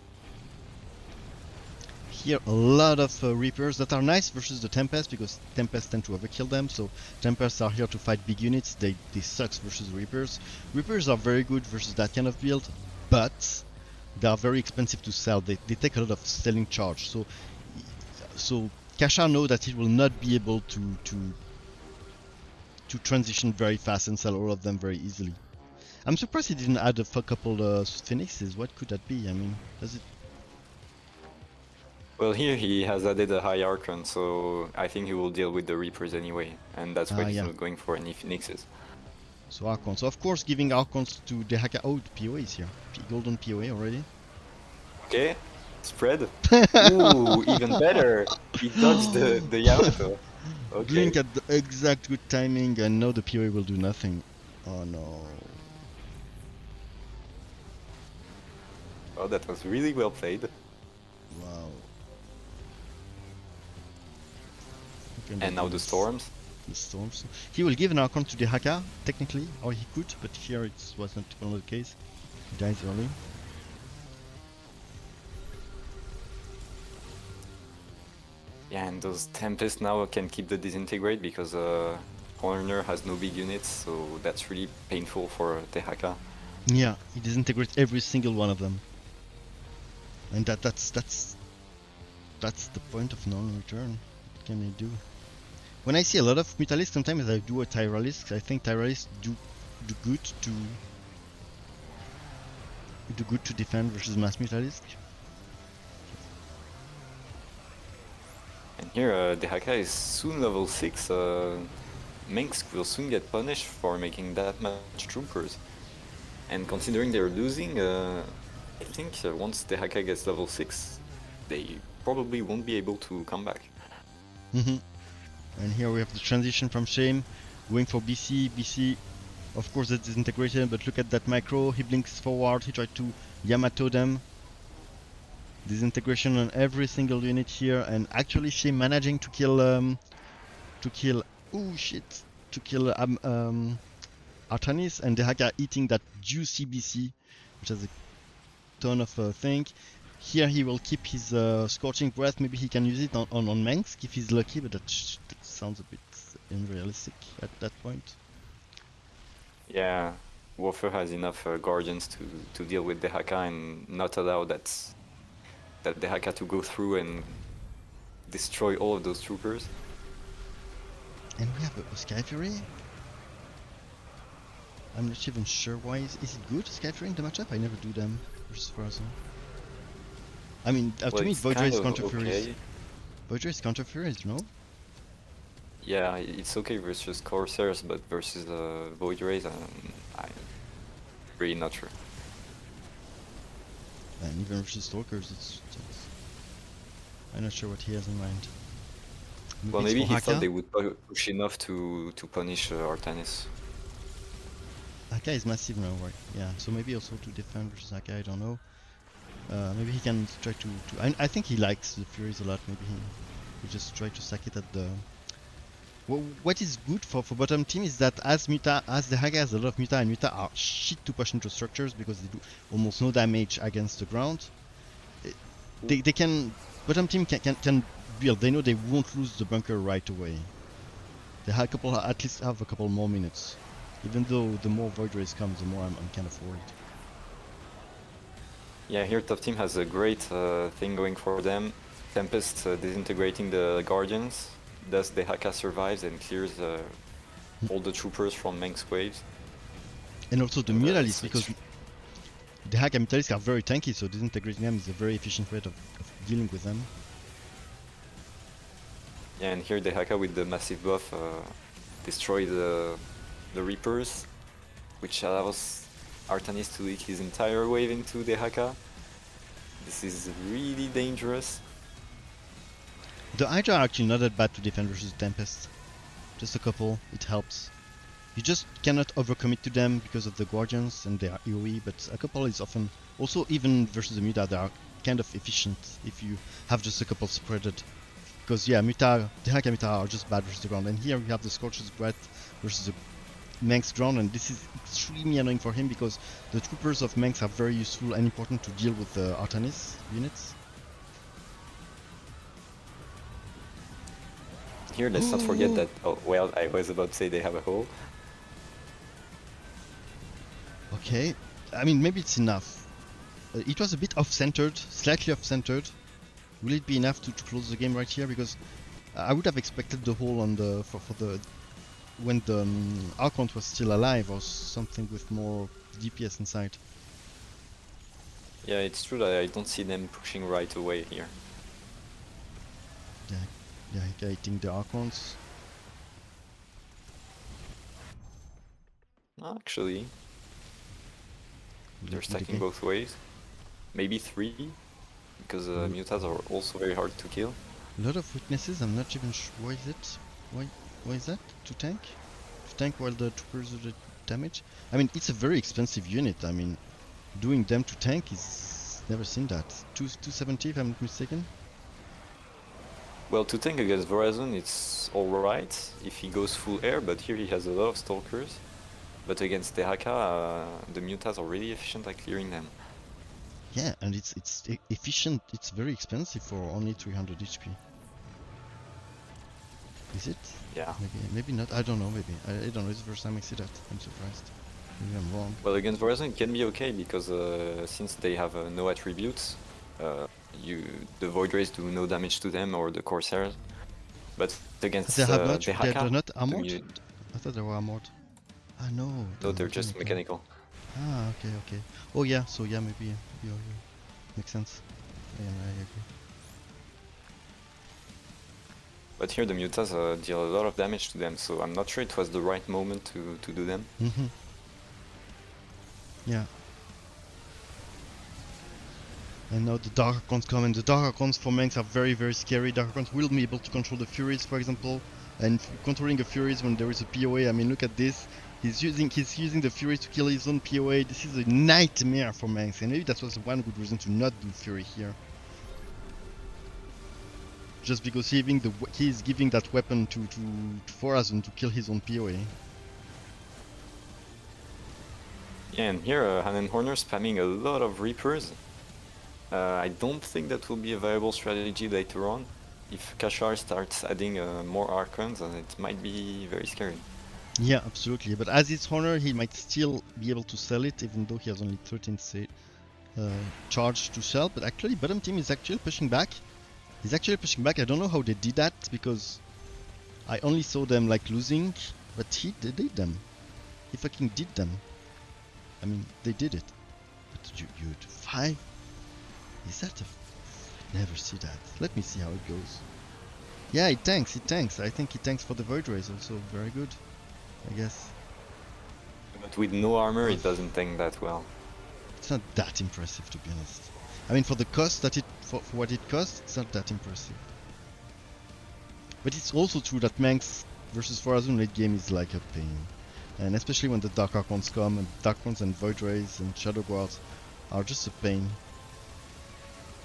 Here a lot of Reapers that are nice versus the Tempest because Tempest tend to overkill them, so Tempests are here to fight big units. They sucks versus Reapers. Reapers are very good versus that kind of build, but they are very expensive to sell. They take a lot of selling charge. So Kachar know that he will not be able to transition very fast and sell all of them very easily. I'm surprised he didn't add a couple Phoenixes. What could that be? I mean, does it? Well, here he has added a high Archon, so I think he will deal with the Reapers anyway, and that's why he's not going for any Phoenixes. So Archons. So of course giving Archons to the Haka. Oh, the POA is here. Golden POA already. Okay, spread. Ooh, even better. He dodged the Yamato. Okay. Blink at the exact good timing, and now the POA will do nothing. Oh no. Oh, that was really well played. Wow. And now the storms. The storms. He will give an Archon to the Haka, technically, or he could, but here it wasn't the case. He dies early. Yeah, and those Tempests now can keep the disintegrate because Horner has no big units, so that's really painful for Tehaka. Yeah, he disintegrates every single one of them. And that's the point of non-return. What can they do? When I see a lot of Mutalisks, sometimes I do a Tyralisk. I think Tyralisk do good to defend versus mass Mutalisk. And here, Dehaka is soon level 6. Minsk will soon get punished for making that much troopers. And considering they're losing, I think once Dehaka gets level 6, they probably won't be able to come back. And here we have the transition from Shame, going for BC. BC, of course, that's disintegrated, but look at that micro. He blinks forward, he tried to Yamato them. Disintegration on every single unit here, and actually Shame managing to kill Artanis, and Dehaka eating that juicy BC, which has a ton of thing. Here he will keep his Scorching Breath. Maybe he can use it on Mengsk if he's lucky, but that sounds a bit unrealistic at that point. Yeah, WÖFFE has enough Guardians to deal with Dehaka and not allow that Dehaka to go through and destroy all of those troopers. And we have a Sky Fury. I'm not even sure why. Is it good, Sky Fury in the matchup? I never do them versus Frozen. I mean, to me, Voidray is counter Furies. Okay. Voidray is counter Furies, no? Yeah, it's okay versus Corsairs, but versus Void Rays, I'm really not sure. And even versus Stalkers, it's I'm not sure what he has in mind. Well, it's maybe for he thought Haka. they would push enough to punish Artanis. Haka is massive now, right? Yeah, so maybe also to defend versus Haka, I don't know. Maybe he can try to I think he likes the Furies a lot. Maybe he just try to sack it at the. What is good for bottom team is that as the Haka has a lot of Muta, and Muta are shit to push into structures because they do almost no damage against the ground. They can bottom team can build. They know they won't lose the bunker right away. They have at least have a couple more minutes. Even though the more Void Rays comes, the more I'm kind of worried. Yeah, here top team has a great thing going for them. Tempest disintegrating the Guardians. Thus the Haka survives and clears all the troopers from Meng's waves. And also the Mutalists, because the Haka Mutalists are very tanky, so disintegrating them is a very efficient way of dealing with them. Yeah, and here the Haka with the massive buff destroy the Reapers, which allows Artanis to leak his entire wave into the Haka. This is really dangerous. The Hydra are actually not that bad to defend versus Tempest. Just a couple, it helps. You just cannot overcommit to them because of the Guardians and their AoE, but a couple is often... Also, even versus the Muta, they are kind of efficient if you have just a couple spreaded. Because yeah, the Haka Muta are just bad versus the ground. And here we have the Scorcher's Breath versus the Meng's ground, and this is extremely annoying for him because the troopers of Meng's are very useful and important to deal with the Artanis units. Here, let's not forget that, oh, well, I was about to say they have a hole. Okay, I mean, maybe it's enough. It was a bit off-centered, slightly off-centered. Will it be enough to close the game right here? Because I would have expected the hole on the for the when the Archon was still alive or something with more DPS inside. Yeah, it's true that I don't see them pushing right away here. Yeah, hitting the Archons. Actually, they're stacking both ways. Maybe 3, because Mutas are also very hard to kill. A lot of weaknesses, I'm not even sure. Why is it? Why is that? To tank? To tank while the troopers do the damage? I mean, it's a very expensive unit. I mean, doing them to tank is... never seen that. 270 if I'm not mistaken? Well, to tank against Verizon, it's alright if he goes full air, but here he has a lot of Stalkers. But against the Haka, the Mutas are really efficient at clearing them. Yeah, and it's efficient. It's very expensive for only 300 HP. Is it? Yeah. Maybe not. I don't know. Maybe I don't know. It's the first time I see that. I'm surprised. Maybe I'm wrong. Well, against Verizon it can be okay because since they have no attributes, the Void Rays do no damage to them or the Corsairs. But against they have not, the Haka, they're not armored? I thought they were armored. Ah no. No, they're just mechanical. Ah, okay. Oh yeah, so yeah, maybe makes sense. Yeah, I agree. But here the Mutas deal a lot of damage to them, so I'm not sure it was the right moment to do them. Yeah. And now the Dark Archons come, and the Dark Archons for Meng's are very, very scary. Dark Archons will be able to control the Furies, for example, and controlling the Furies when there is a POA. I mean, look at this. He's using the Furies to kill his own POA. This is a nightmare for Meng's, and maybe that was one good reason to not do Fury here. Just because he's giving that weapon to Forazon to kill his own POA. Yeah, and here Hanen Horner spamming a lot of Reapers. I don't think that will be a viable strategy later on. If Kachar starts adding more Archons, it might be very scary. Yeah, absolutely. But as it's Horner, he might still be able to sell it, even though he has only 13 charge to sell. But actually, bottom team is actually pushing back. He's actually pushing back. I don't know how they did that because I only saw them like losing, but they did them. He fucking did them. I mean, they did it. But you 5? Is that a... Never see that. Let me see how it goes. Yeah, it tanks. I think it tanks for the Void Rays also. Very good, I guess. But with no armor, it doesn't tank that well. It's not that impressive, to be honest. I mean, for the cost that for what it costs, it's not that impressive. But it's also true that Manx versus Forazun late game is like a pain. And especially when the Dark Archons come, and Dark Archons and Void Rays and Shadow Guards are just a pain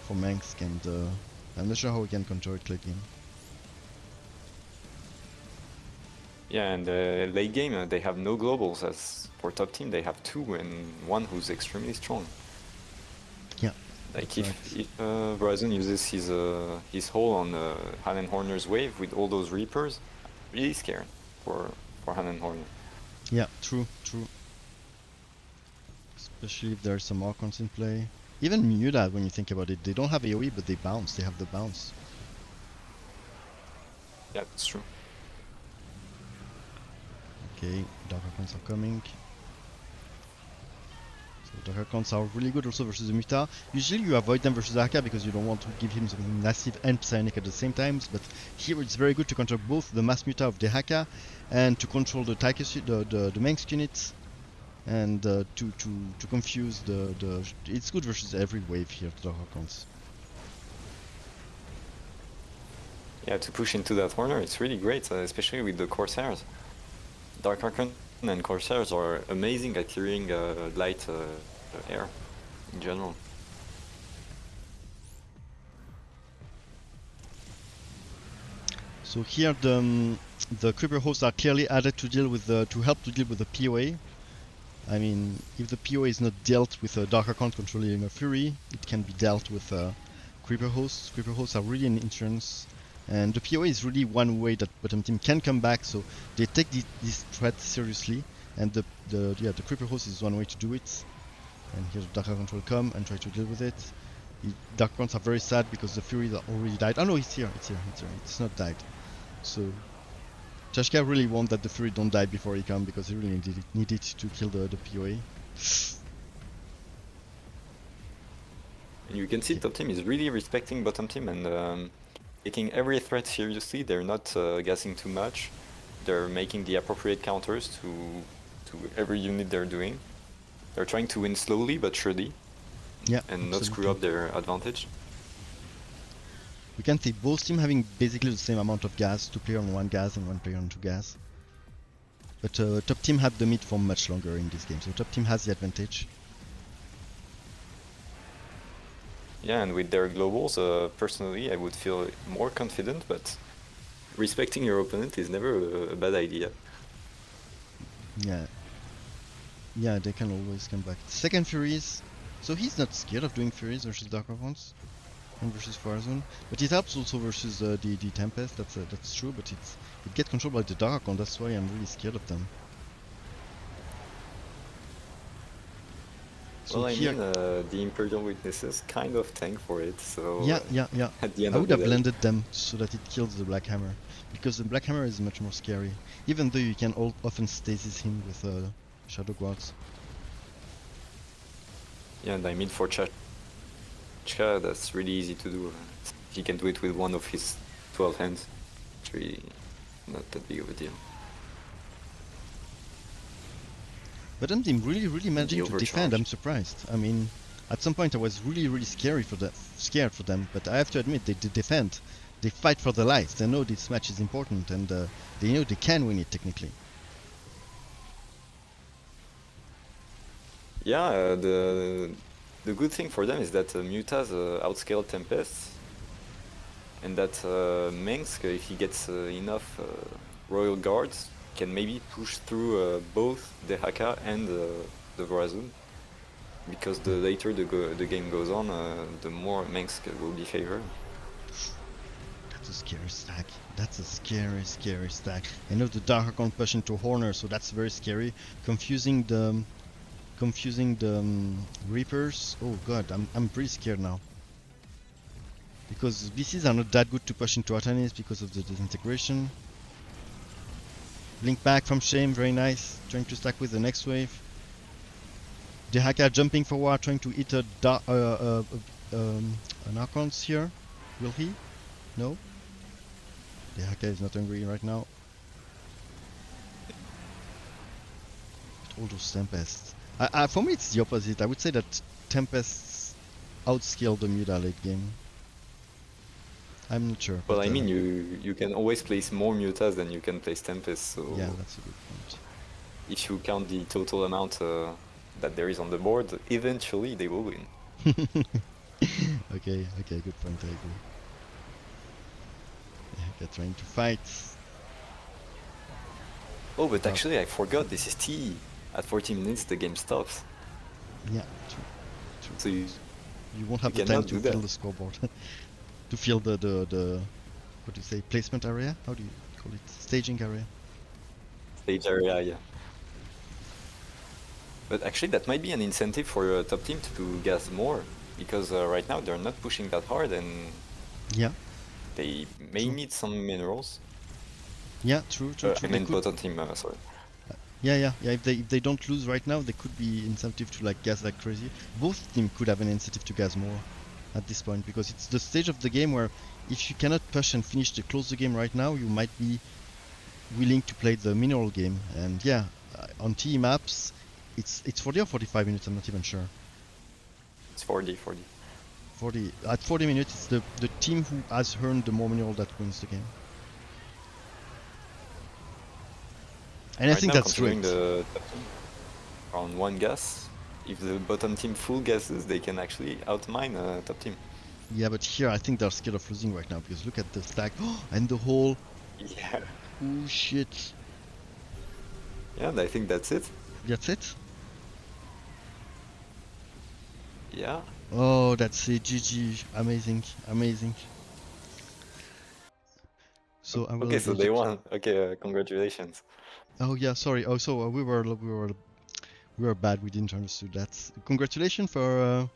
for Manx, and I'm not sure how we can control it late game. Yeah, and late game they have no globals. As for top team, they have 2 and 1 who's extremely strong. Yeah. Like if Verizon uses his hold on Hanan Horner's wave with all those Reapers, really scared for Hanan Horner. Yeah, true. Especially if there's some Archons in play. Even Muda, when you think about it, they don't have AoE, but they bounce. They have the bounce. Yeah, that's true. Okay, Dark Archons are coming. So Dark Archons are really good also versus the Muta. Usually you avoid them versus Arca because you don't want to give him something massive and Psionic at the same time, but here it's very good to counter both the mass Muta of the Haka and to control the the Manx units, and to confuse the it's good versus every wave here, the Dark Archons. Yeah, to push into that corner, it's really great, especially with the Corsairs. Dark Archon and Corsairs are amazing at clearing light air in general. So here the Creeper hosts are clearly added to deal with to help to deal with the POA. I mean, if the POA is not dealt with a Dark Archon controlling a Fury, it can be dealt with Creeper hosts. Creeper hosts are really an insurance. And the POA is really one way that bottom team can come back, so they take this threat seriously, and the Creeper host is one way to do it. And here the Dark Archons will come and try to deal with it. The Dark Archons are very sad because the Furies are already died. Oh no, it's here. It's not died. So Chashka really wants that the Fury don't die before he comes, because he really needed to kill the POA. And you can see top team is really respecting bottom team and taking every threat seriously. They're not gassing too much. They're making the appropriate counters to every unit they're doing. They're trying to win slowly but surely, Yeah, and not screw up their advantage. We can see both teams having basically the same amount of gas, 2 players on 1 gas and 1 player on 2 gas. But top team had the mid for much longer in this game, so top team has the advantage. Yeah, and with their globals, personally, I would feel more confident, but respecting your opponent is never a bad idea. Yeah, they can always come back. Second Furies, so he's not scared of doing Furies versus Dark Archons and versus Farazone, but it helps also versus the Tempest. That's true, but it gets controlled by the Dark Archon. That's why I'm really scared of them. So well, I mean, the Imperial Witnesses kind of tank for it, so... Yeah. At the end I of would the have day. blended them so that it kills the Black Hammer, because the Black Hammer is much more scary, even though you can often stasis him with Shadow Guards. Yeah, and I mean for Chadchampion, that's really easy to do. He can do it with one of his 12 hands. It's really not that big of a deal. But I'm really managing to overcharge. defend. I'm surprised. I mean, at some point I was really scared for them, but I have to admit they defend. They fight for their lives. They know this match is important, and they know they can win it technically. Yeah, the good thing for them is that Mutas outscale Tempest, and that Mengsk, if he gets enough Royal Guards, can maybe push through both the Haka and the Vorazun, because the later the game goes on, the more Mengsk will be favored. That's a scary stack. That's a scary stack. I know the Dark Archon push into Horner, so that's very scary. Confusing the Reapers. Oh god, I'm pretty scared now. Because VCs are not that good to push into Atanis because of the disintegration. Blink back from Shame, very nice. Trying to stack with the next wave. The Haka jumping forward, trying to hit an Archons here. Will he? No? The Haka is not angry right now. But all those Tempests. For me it's the opposite. I would say that Tempests outscale the Muda late game. I'm not sure. Well, but, I mean, you can always place more mutas than you can place Tempest, so yeah, that's a good point. if you count the total amount that there is on the board, eventually they will win. Okay, good point. I agree. Yeah, they're trying to fight. Oh, but actually I forgot, this is T. At 40 minutes the game stops. Yeah, true. So you won't have you the time cannot to do fill that. the scoreboard. To fill the what do you say, placement area? How do you call it? Staging area. Stage area, yeah. But actually that might be an incentive for your top team to gas more, because right now they're not pushing that hard and Yeah. they may True. need some minerals. Yeah, true. I They meant could. bottom team, sorry. Yeah. If they don't lose right now, there could be incentive to like gas like crazy. Both teams could have an incentive to gas more at this point, because it's the stage of the game where if you cannot push and finish to close the game right now, you might be willing to play the mineral game. And yeah, on TE maps, it's 40 or 45 minutes. I'm not even sure. It's 40. 40 at 40 minutes. It's the team who has earned the more mineral that wins the game. And Right I think now, that's great. considering the top team are on one gas, if the bottom team full gases, they can actually outmine top team. Yeah, but here I think they're scared of losing right now, because look at the stack and the hole. Yeah. Oh shit. Yeah, and I think that's it. That's it? Yeah. Oh, that's it. GG. Amazing. So I will. Okay, so they won. Okay, congratulations. Oh yeah, sorry. Oh, so we were bad. We didn't understand that. Congratulations for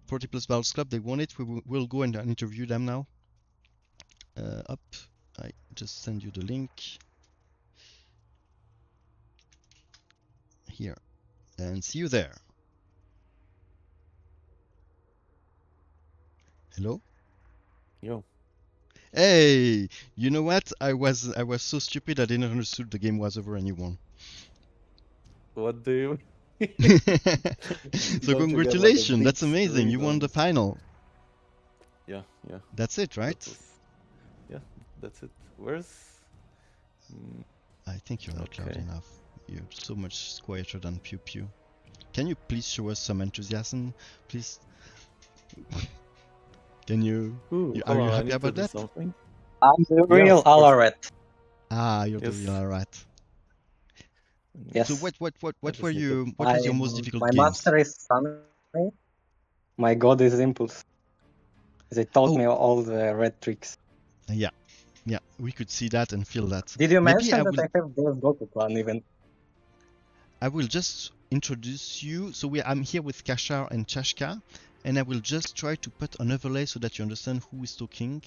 40 plus Boules Club. They won it. We'll go and interview them now. Up. I just send you the link here, and see you there. Hello. Yo. Hey, you know what? I was so stupid. I didn't understood the game was over and you won. What do you So Don't you get, like, a congratulations. big That's amazing. You screen won on- the final. Yeah. That's it, right? That was... Yeah, that's it. Where's... I think you're not loud Okay. enough. You're so much quieter than Pew Pew. Can you please show us some enthusiasm, please? Can you? Ooh, Are you hold on, I happy need to about do that? something. I'm the Yeah, real of course. aLIEz. Ah, you're the Yes. real rat. Yes. So what just were need to- you? What was your most difficult my games? master is Sunny. My god is Impulse. They taught Oh. me all the red tricks. Yeah, we could see that and feel that. Did you Maybe mention that I have those Goku clan even? I will just introduce you. So I'm here with Kachar and Chashka, and I will just try to put an overlay so that you understand who is talking.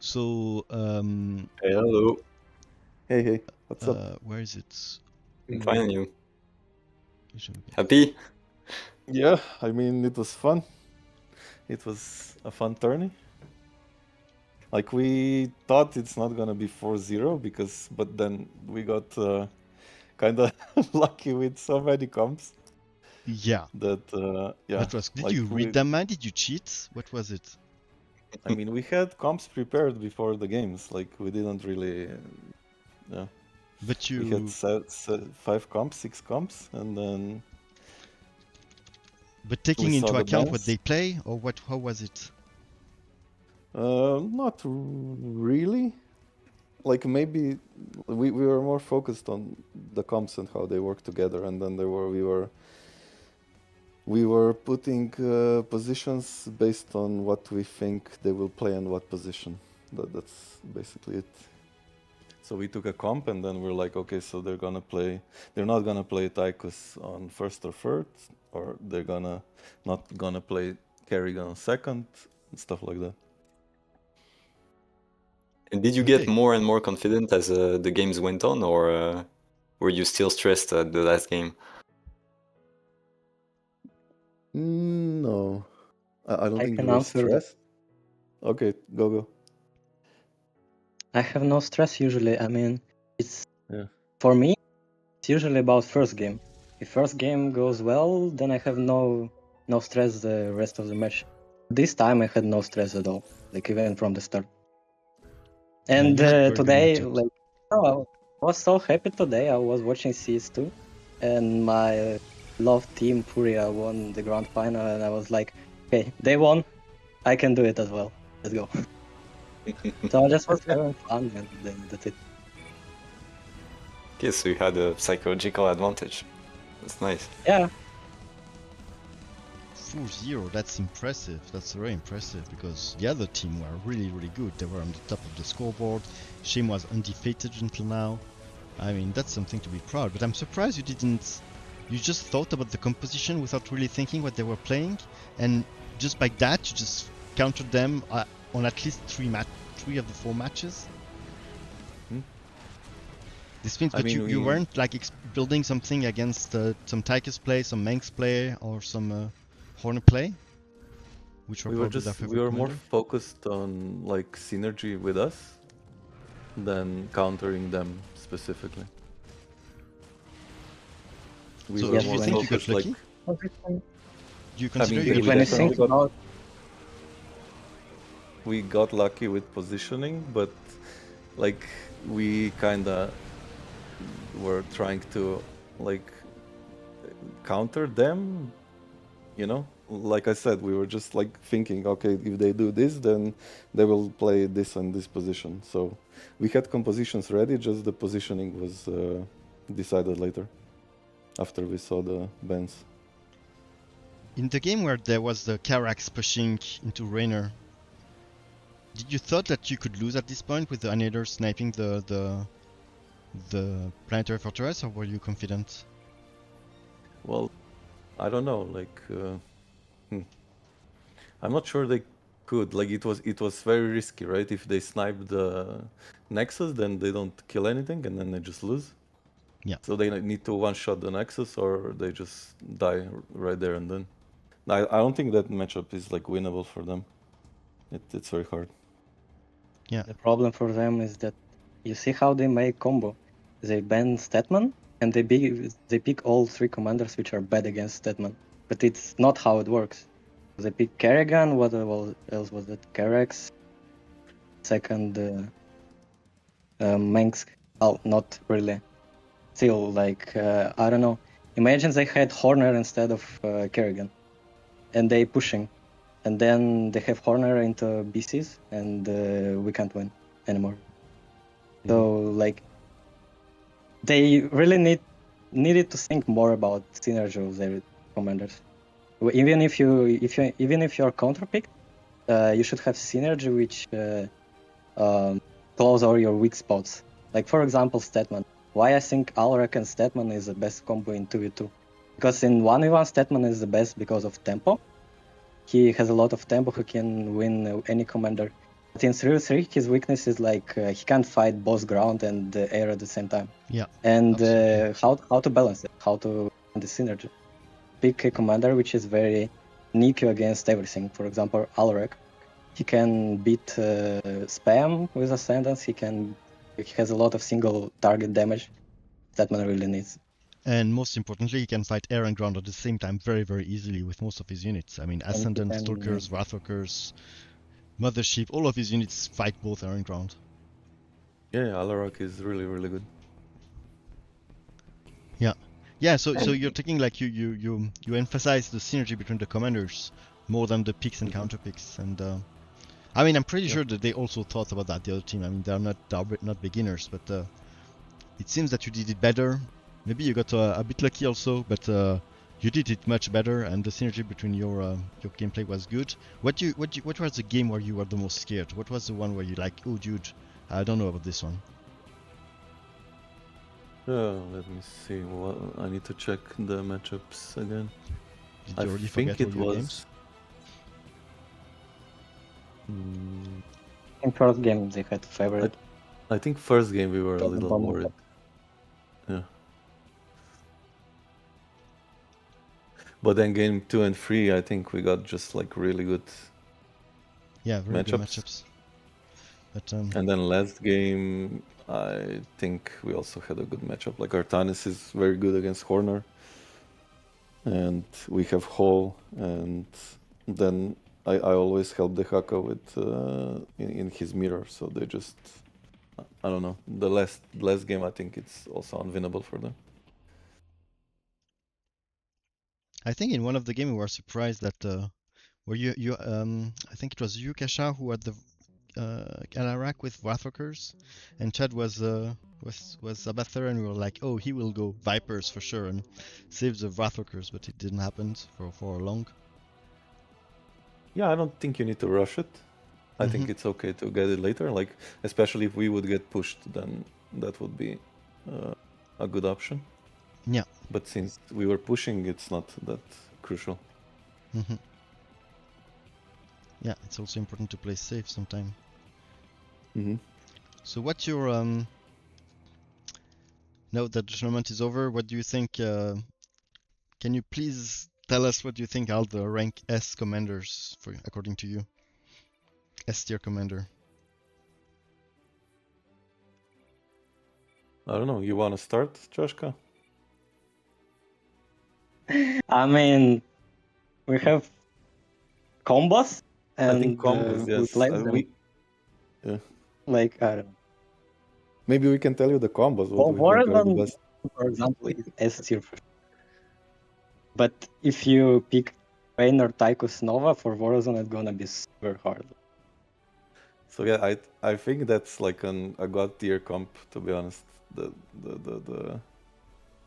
So Hello. Hey, what's up? where is it? I'm fine, and you? Okay. Happy? Yeah, I mean, it was fun. It was a fun tourney. Like, we thought it's not gonna be 4-0, but then we got kind of lucky with so many comps Yeah. that, yeah. That was. Did like you we- read them, man? Did you cheat? What was it? I mean, we had comps prepared before the games. Like, we didn't really, yeah. But We you. had 5 comps, 6 comps, and then But taking we into saw the account what bans. they play, or what? How was it? Not really. Like, maybe we were more focused on the comps and how they work together, and then we were putting positions based on what we think they will play and what position. That's basically it. So we took a comp, and then we're like, okay, so they're not gonna play Tychus on first or third, or they're not gonna play Kerrigan on second, and stuff like that. And did you Okay. get more and more confident as the games went on, or were you still stressed at the last game? No, I don't I think can we were answer that. stressed. Okay, go. I have no stress usually. I mean, it's Yeah. for me. It's usually about first game. If first game goes well, then I have no stress the rest of the match. This time I had no stress at all, like even from the start. And you had very good today, matchups. like, oh, I was so happy today. I was watching CS2, and my loved team Furia won the grand final, and I was like, okay, they won, I can do it as well. Let's go. So I just was having fun, and then that's it. Okay, so you had a psychological advantage. That's nice. Yeah, 4-0, that's impressive. That's very impressive because the other team were really, really good. They were on the top of the scoreboard. Shim was undefeated until now. I mean, that's something to be proud. But I'm surprised you didn't. You just thought about the composition without really thinking what they were playing, and just by that, you just countered them on at least 3 of the 4 matches. This means that you weren't like building something against some Tychus play, some Manx play, or some Horner play, which were we were more focused on like synergy with us than countering them specifically. So do you think you got lucky? Do you consider you when you think about, we got lucky with positioning, but like we kinda were trying to like counter them, you know? Like I said, we were just like thinking, okay, if they do this, then they will play this and this position. So we had compositions ready, just the positioning was decided later, after we saw the bans. In the game where there was the Carax pushing into Raynor, did you thought that you could lose at this point with the Annihilator sniping the planetary fortress, or were you confident? Well, I don't know, like I'm not sure they could. Like it was very risky, right? If they snipe the Nexus, then they don't kill anything and then they just lose. Yeah. So they need to one-shot the Nexus or they just die right there and then. I don't think that matchup is like winnable for them. It's very hard. Yeah. the problem for them is that you see how they make combo. They ban Statman and they pick all 3 commanders which are bad against Statman. But it's not how it works. They pick Kerrigan, what else was it? Carax, second Manx. Oh, not really. Still, like, I don't know. Imagine they had Horner instead of Kerrigan. And they pushing. And then they have Horner into BCs and we can't win anymore. So, like, they really needed to think more about synergy of their commanders. Even if you're counterpicked, you should have synergy which close all your weak spots. Like for example, Statman. Why I think aLIEz and Statman is the best combo in 2v2? Because in 1v1 Statman is the best because of tempo. He has a lot of tempo. He can win any commander. But in 3v3, his weakness is like he can't fight both ground and air at the same time. Yeah. And how to balance it? How to find the synergy? Pick a commander which is very niche against everything. For example, aLIEz. He can beat spam with Ascendance. He has a lot of single target damage that man really needs. And most importantly, he can fight air and ground at the same time very, very easily with most of his units. I mean, Ascendant, Stalkers, Wrathwalkers, Mothership, all of his units fight both air and ground. Yeah, aLIEz is really, really good. Yeah, so you're taking like you emphasize the synergy between the commanders more than the picks and counter picks, and I mean I'm pretty sure that they also thought about that, the other team. I mean they're not beginners, but it seems that you did it better. Maybe you got a bit lucky also, but you did it much better, and the synergy between your gameplay was good. What was the game where you were the most scared? What was the one where you like, oh dude, I don't know about this one? Let me see. Well, I need to check the matchups again. Did you already I think forget it all your was. games? In first game they had favorite. I think first game we were a little bomb. worried. Yeah. But then game 2 and 3, I think we got just like really good. Yeah, very good Matchups. matchups. But And then last game, I think we also had a good matchup. Like Artanis is very good against Horner. And we have Hall. And then I always help the Haka with in his mirror, so they just, I don't know, the last game I think it's also unwinnable for them. I think in one of the games we were surprised that where you I think it was you, Kachar, who had the Alarak with Wrathwalkers, and Chad was Abather, and we were like, oh, he will go Vipers for sure and save the Wrathwalkers, but it didn't happen for long. Yeah, I don't think you need to rush it. I think it's okay to get it later, like especially if we would get pushed, then that would be a good option. Yeah. But since we were pushing, it's not that crucial. Yeah, it's also important to play safe sometime. Mm-hmm. So what's your now that the tournament is over, what do you think? Can you please tell us what you think are the rank S commanders for according to you? S tier commander. I don't know. You want to start, Joshka? I mean, we have combos, and I think combos. we Yes, play them yeah. like, I don't know. Maybe we can tell you the combos. What For we think are the Warzone, best. for example, is S tier. But if you pick Pain or Tychus Nova for Warzone, it's gonna be super hard. So yeah, I think that's like a god tier comp, to be honest. The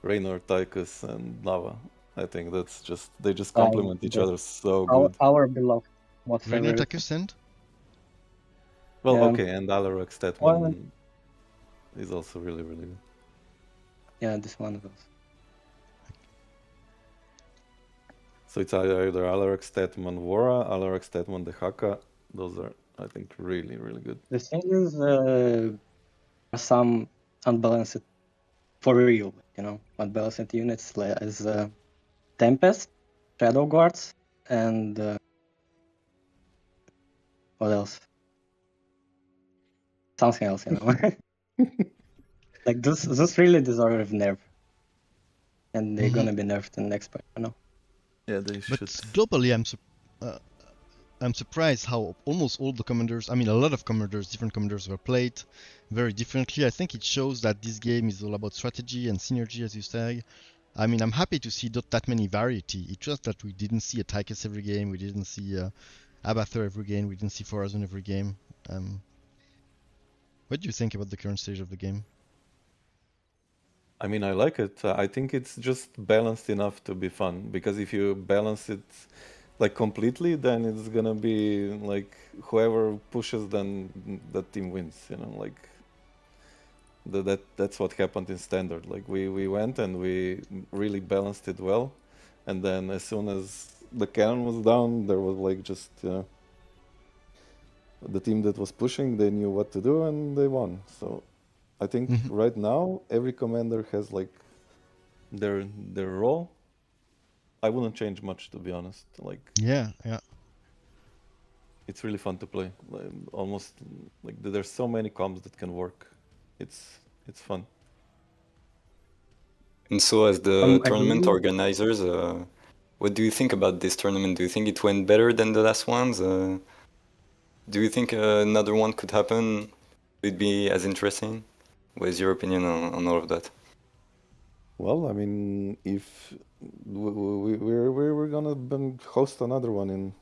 Raynor, Tychus, and Nava. I think that's just they just complement each other so good. Our beloved, most Rainer favorite. Takusend? Well, Yeah. okay, and Alarak Statman is also really good. Yeah, this one goes. So it's either Alarak Statman Vora, Alarak Statman the Haka. Those are, I think, really good. The thing is, some unbalanced, for real, unbalanced units as Tempest, Shadow Guards, and what else? Something else, Like this really deserve nerf, and they're gonna be nerfed in next patch, Yeah, they But should. globally, I'm surprised how almost all the commanders, I mean, a lot of commanders, different commanders were played very differently. I think it shows that this game is all about strategy and synergy, as you say. I mean, I'm happy to see not that many variety. It's just that we didn't see a Tychus every game, we didn't see Abather every game, we didn't see Forazon every game. What do you think about the current stage of the game? I mean, I like it. I think it's just balanced enough to be fun. Because if you balance it like completely, then it's gonna be like whoever pushes, then that team wins. Like that's what happened in standard. Like we went and we really balanced it well, and then as soon as the cannon was down, there was like just the team that was pushing, they knew what to do and they won. So I think right now every commander has like their role. I wouldn't change much, to be honest. Like Yeah. it's really fun to play. Like, almost like there's so many comps that can work. It's fun. And so, as the I tournament believe- organizers, what do you think about this tournament? Do you think it went better than the last ones? Do you think another one could happen? Would it be as interesting? What is your opinion on all of that? Well, I mean, if we're gonna host another one in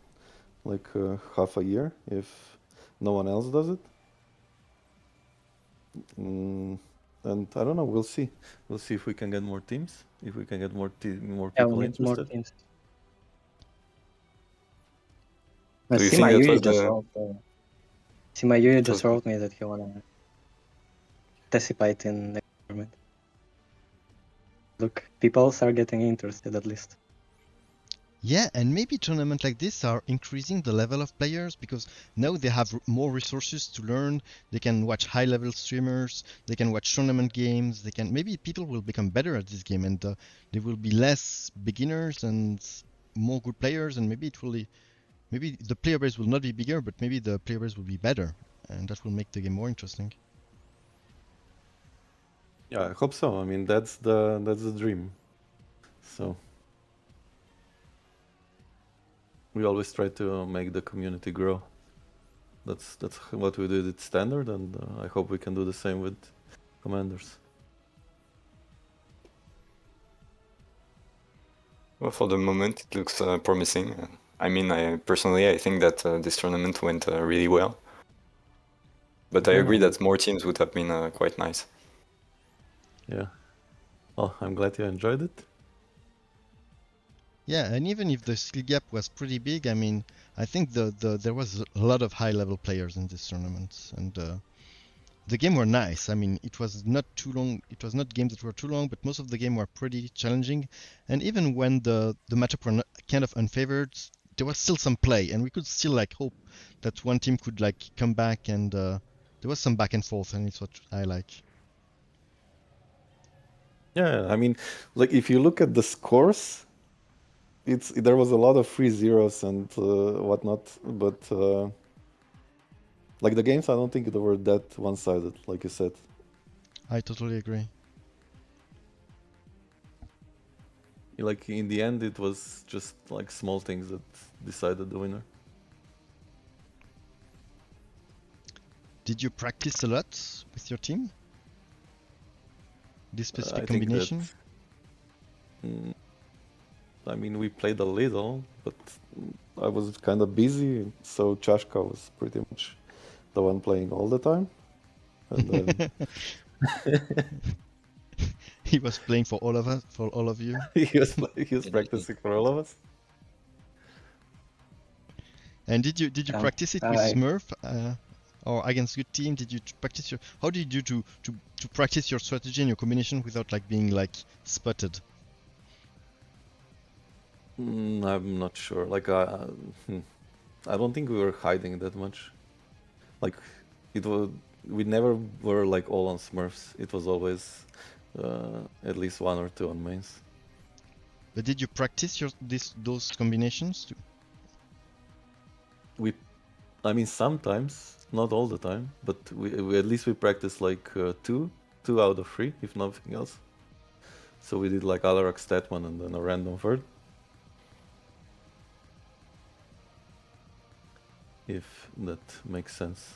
like half a year, if no one else does it. And I don't know. We'll see. We'll see if we can get more teams. If we can get more people we need more interested. teams. Do you think that was Simayuya just wrote me that he wanna participate in the tournament. Look, people are getting interested at least. Yeah, and maybe tournaments like this are increasing the level of players because now they have more resources to learn. They can watch high-level streamers. They can watch tournament games. Maybe people will become better at this game, and there will be less beginners and more good players. And maybe maybe the player base will not be bigger, but maybe the player base will be better, and that will make the game more interesting. Yeah, I hope so. I mean, that's the dream. So. we always try to make the community grow. That's what we did at Standard, and I hope we can do the same with Commanders. Well, for the moment, it looks promising. I mean, I think that this tournament went really well. But I agree that more teams would have been quite nice. Yeah. Oh, I'm glad you enjoyed it. Yeah, and even if the skill gap was pretty big, I mean, I think there was a lot of high-level players in this tournament, and the game were nice. I mean, it was not too long. It was not games that were too long, but most of the game were pretty challenging. And even when the matchup were kind of unfavored, there was still some play, and we could still like hope that one team could like come back, and there was some back and forth, and it's what I like. Yeah, I mean, like if you look at the scores, there was a lot of 3-0s and whatnot, but like the games, I don't think they were that one-sided, like you said. I totally agree. Like in the end, it was just like small things that decided the winner. Did you practice a lot with your team? This specific I think combination? I mean, we played a little, but I was kind of busy, so Chashka was pretty much the one playing all the time. And then He was playing for all of us, for all of you. he was practicing for all of us. And did you practice it with Smurf or against good team? Did you practice your? How did you do to practice your strategy and your combination without like being like spotted? I'm not sure. Like I don't think we were hiding that much. Like we never were like all on Smurfs. It was always at least one or two on mains. But did you practice those combinations too? I mean, sometimes, not all the time, but we at least we practiced like two out of three, if nothing else. So we did like Alarak Statman and then a random third. If that makes sense.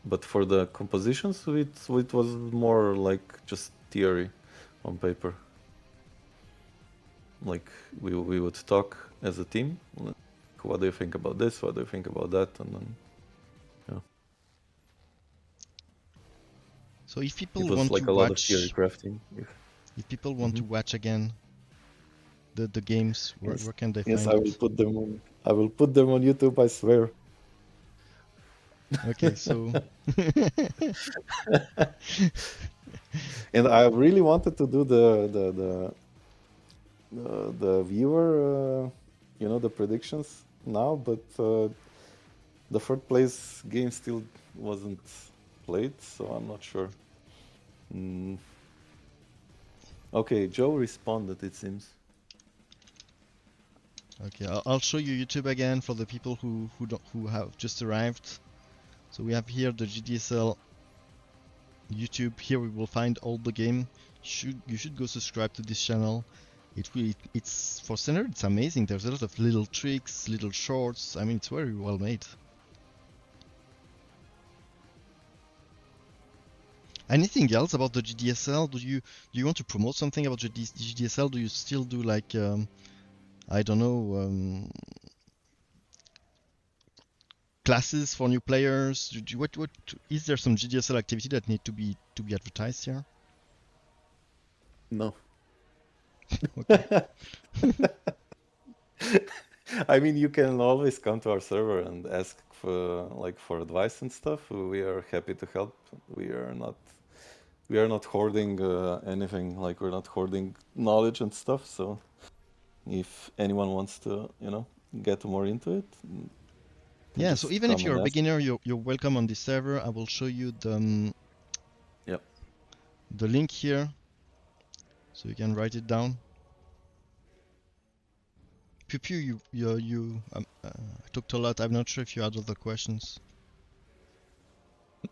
But for the compositions, it was more like just theory on paper. Like we would talk as a team. What do you think about this? What do you think about that? And then, yeah. So if people it was want like to a watch, lot of theory crafting. If people want to watch again the games, where can they find Yes, I will put them on. I will put them on YouTube. I swear. Okay, so. And I really wanted to do the viewer, the predictions now, but the third place game still wasn't played, so I'm not sure. Okay, Joe responded, it seems. Okay, I'll show you YouTube again for the people who have just arrived. So we have here the GDSL YouTube. Here we will find all the game. You should go subscribe to this channel. It's for Standard. It's amazing. There's a lot of little tricks, little shorts. I mean, it's very well made. Anything else about the GDSL? Do you want to promote something about the GDSL? Do you still do like I don't know, classes for new players? What is there some GDSL activity that need to be advertised here? No. Okay. I mean, you can always come to our server and ask for advice and stuff. We are happy to help. We are not hoarding anything. Like, we're not hoarding knowledge and stuff. So if anyone wants to, get more into it. Yeah. So even if you're a beginner, you're welcome on this server. I will show you the link here, so you can write it down. Pew Pew, you talked a lot. I'm not sure if you had other questions.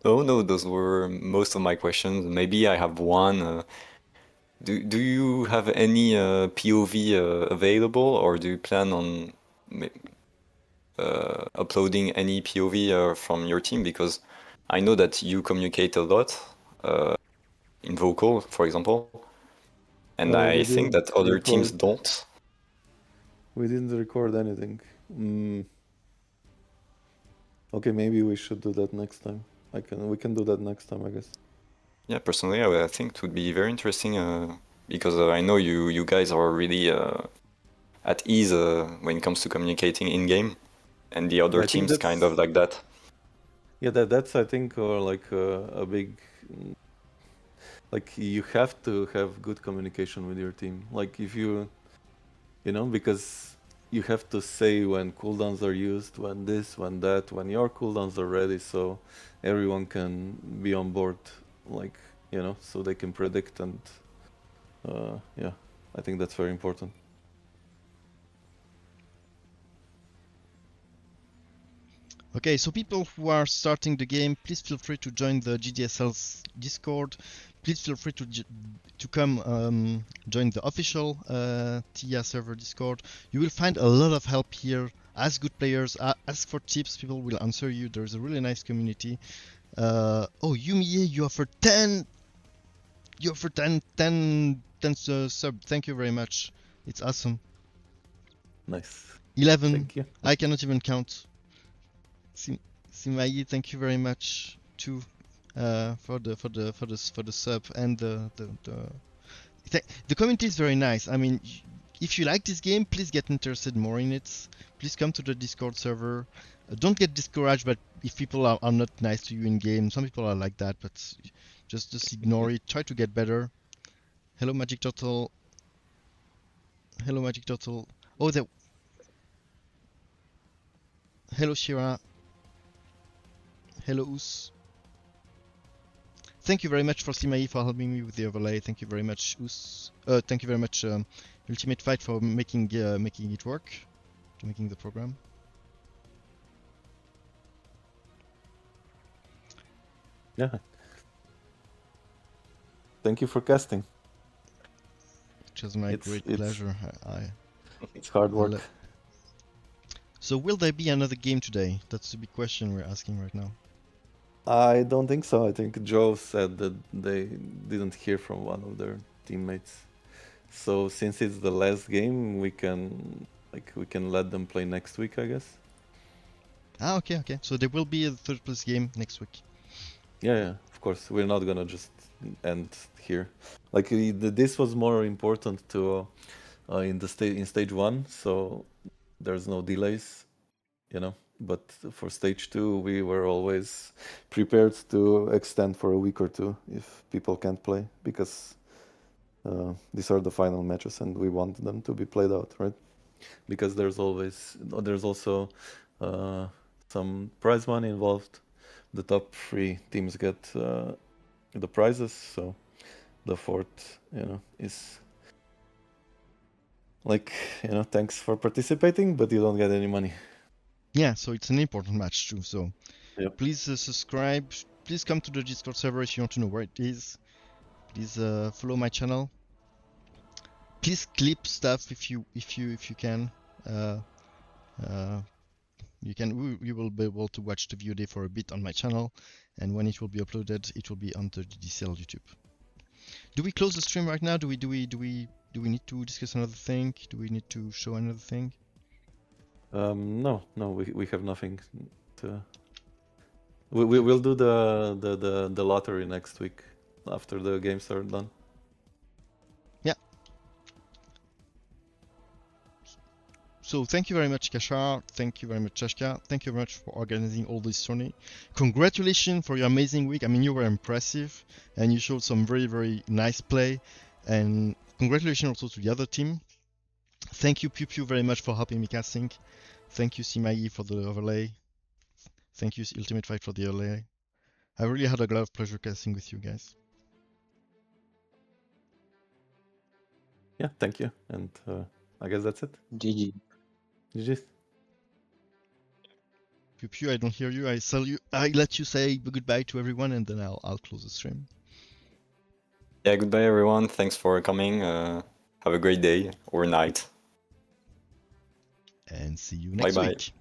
No, those were most of my questions. Maybe I have one. Do you have any POV available, or do you plan on uploading any POV from your team? Because I know that you communicate a lot in vocal, for example, and I We think didn't that other teams record. don't. We didn't record anything. Okay, maybe we should do that next time. We can do that next time, I guess. Yeah, personally, I think it would be very interesting because I know you guys are really at ease when it comes to communicating in game, and the other I think teams kind that's of like that. yeah. That's I think like a big like you have to have good communication with your team. Like if you know, because you have to say when cooldowns are used, when this, when that, when your cooldowns are ready, so everyone can be on board, like, you know, so they can predict. And yeah, I think that's very important. Okay, so people who are starting the game, please feel free to join the GDSL's Discord. Please feel free to come join the official TIA server Discord. You will find a lot of help here. Ask good players, ask for tips, people will answer you. There's a really nice community. Oh, Yumiye, you offer 10 sub. Thank you very much. It's awesome. Nice. 11. Thank you. I cannot even count. Simai, thank you very much too for the sub, and the community is very nice. I mean, if you like this game, please get interested more in it. Please come to the Discord server. Don't get discouraged, but if people are not nice to you in game, some people are like that, but just ignore it. Try to get better. Hello, Magic Turtle. Hello, Magic Turtle. Oh, there. Hello, Shira. Hello, Us. Thank you very much for Simai for helping me with the overlay. Thank you very much, Us. Thank you very much, Ultimate Fight, for making it work, to making the program. Yeah. Thank you for casting. It was my great pleasure. It's hard work. So will there be another game today? That's the big question we're asking right now. I don't think so. I think Joe said that they didn't hear from one of their teammates. So since it's the last game, we can let them play next week, I guess. Ah, okay. So there will be a third place game next week. Yeah, of course. We're not gonna just end here. Like this was more important to in stage 1, so there's no delays, you know. But for stage 2, we were always prepared to extend for a week or two if people can't play, because these are the final matches and we want them to be played out, right? Because there's also some prize money involved. The top 3 teams get the prizes, so the 4th, you know, is like, you know, thanks for participating, but you don't get any money. Yeah, so it's an important match too. So yep. Please subscribe. Please come to the Discord server if you want to know where it is. Please follow my channel. Please clip stuff if you can. You will be able to watch the VOD for a bit on my channel, and when it will be uploaded, it will be on the GDSL YouTube. Do we close the stream right now? Do we need to discuss another thing? Do we need to show another thing? No, we have nothing to. We will do the lottery next week after the games are done. Yeah. So thank you very much, Kachar. Thank you very much, Chashka. Thank you very much for organizing all this tourney. Congratulations for your amazing week. I mean, you were impressive, and you showed some very, very nice play. And congratulations also to the other team. Thank you, Pew Pew, very much for helping me casting. Thank you, Simai, for the overlay. Thank you, Ultimate Fight, for the overlay. I really had a lot of pleasure casting with you guys. Yeah, thank you. And I guess that's it. GG. GG. Pew Pew, I don't hear you. I let you say goodbye to everyone, and then I'll close the stream. Yeah, goodbye everyone. Thanks for coming. Have a great day or night. And see you next Bye-bye. week.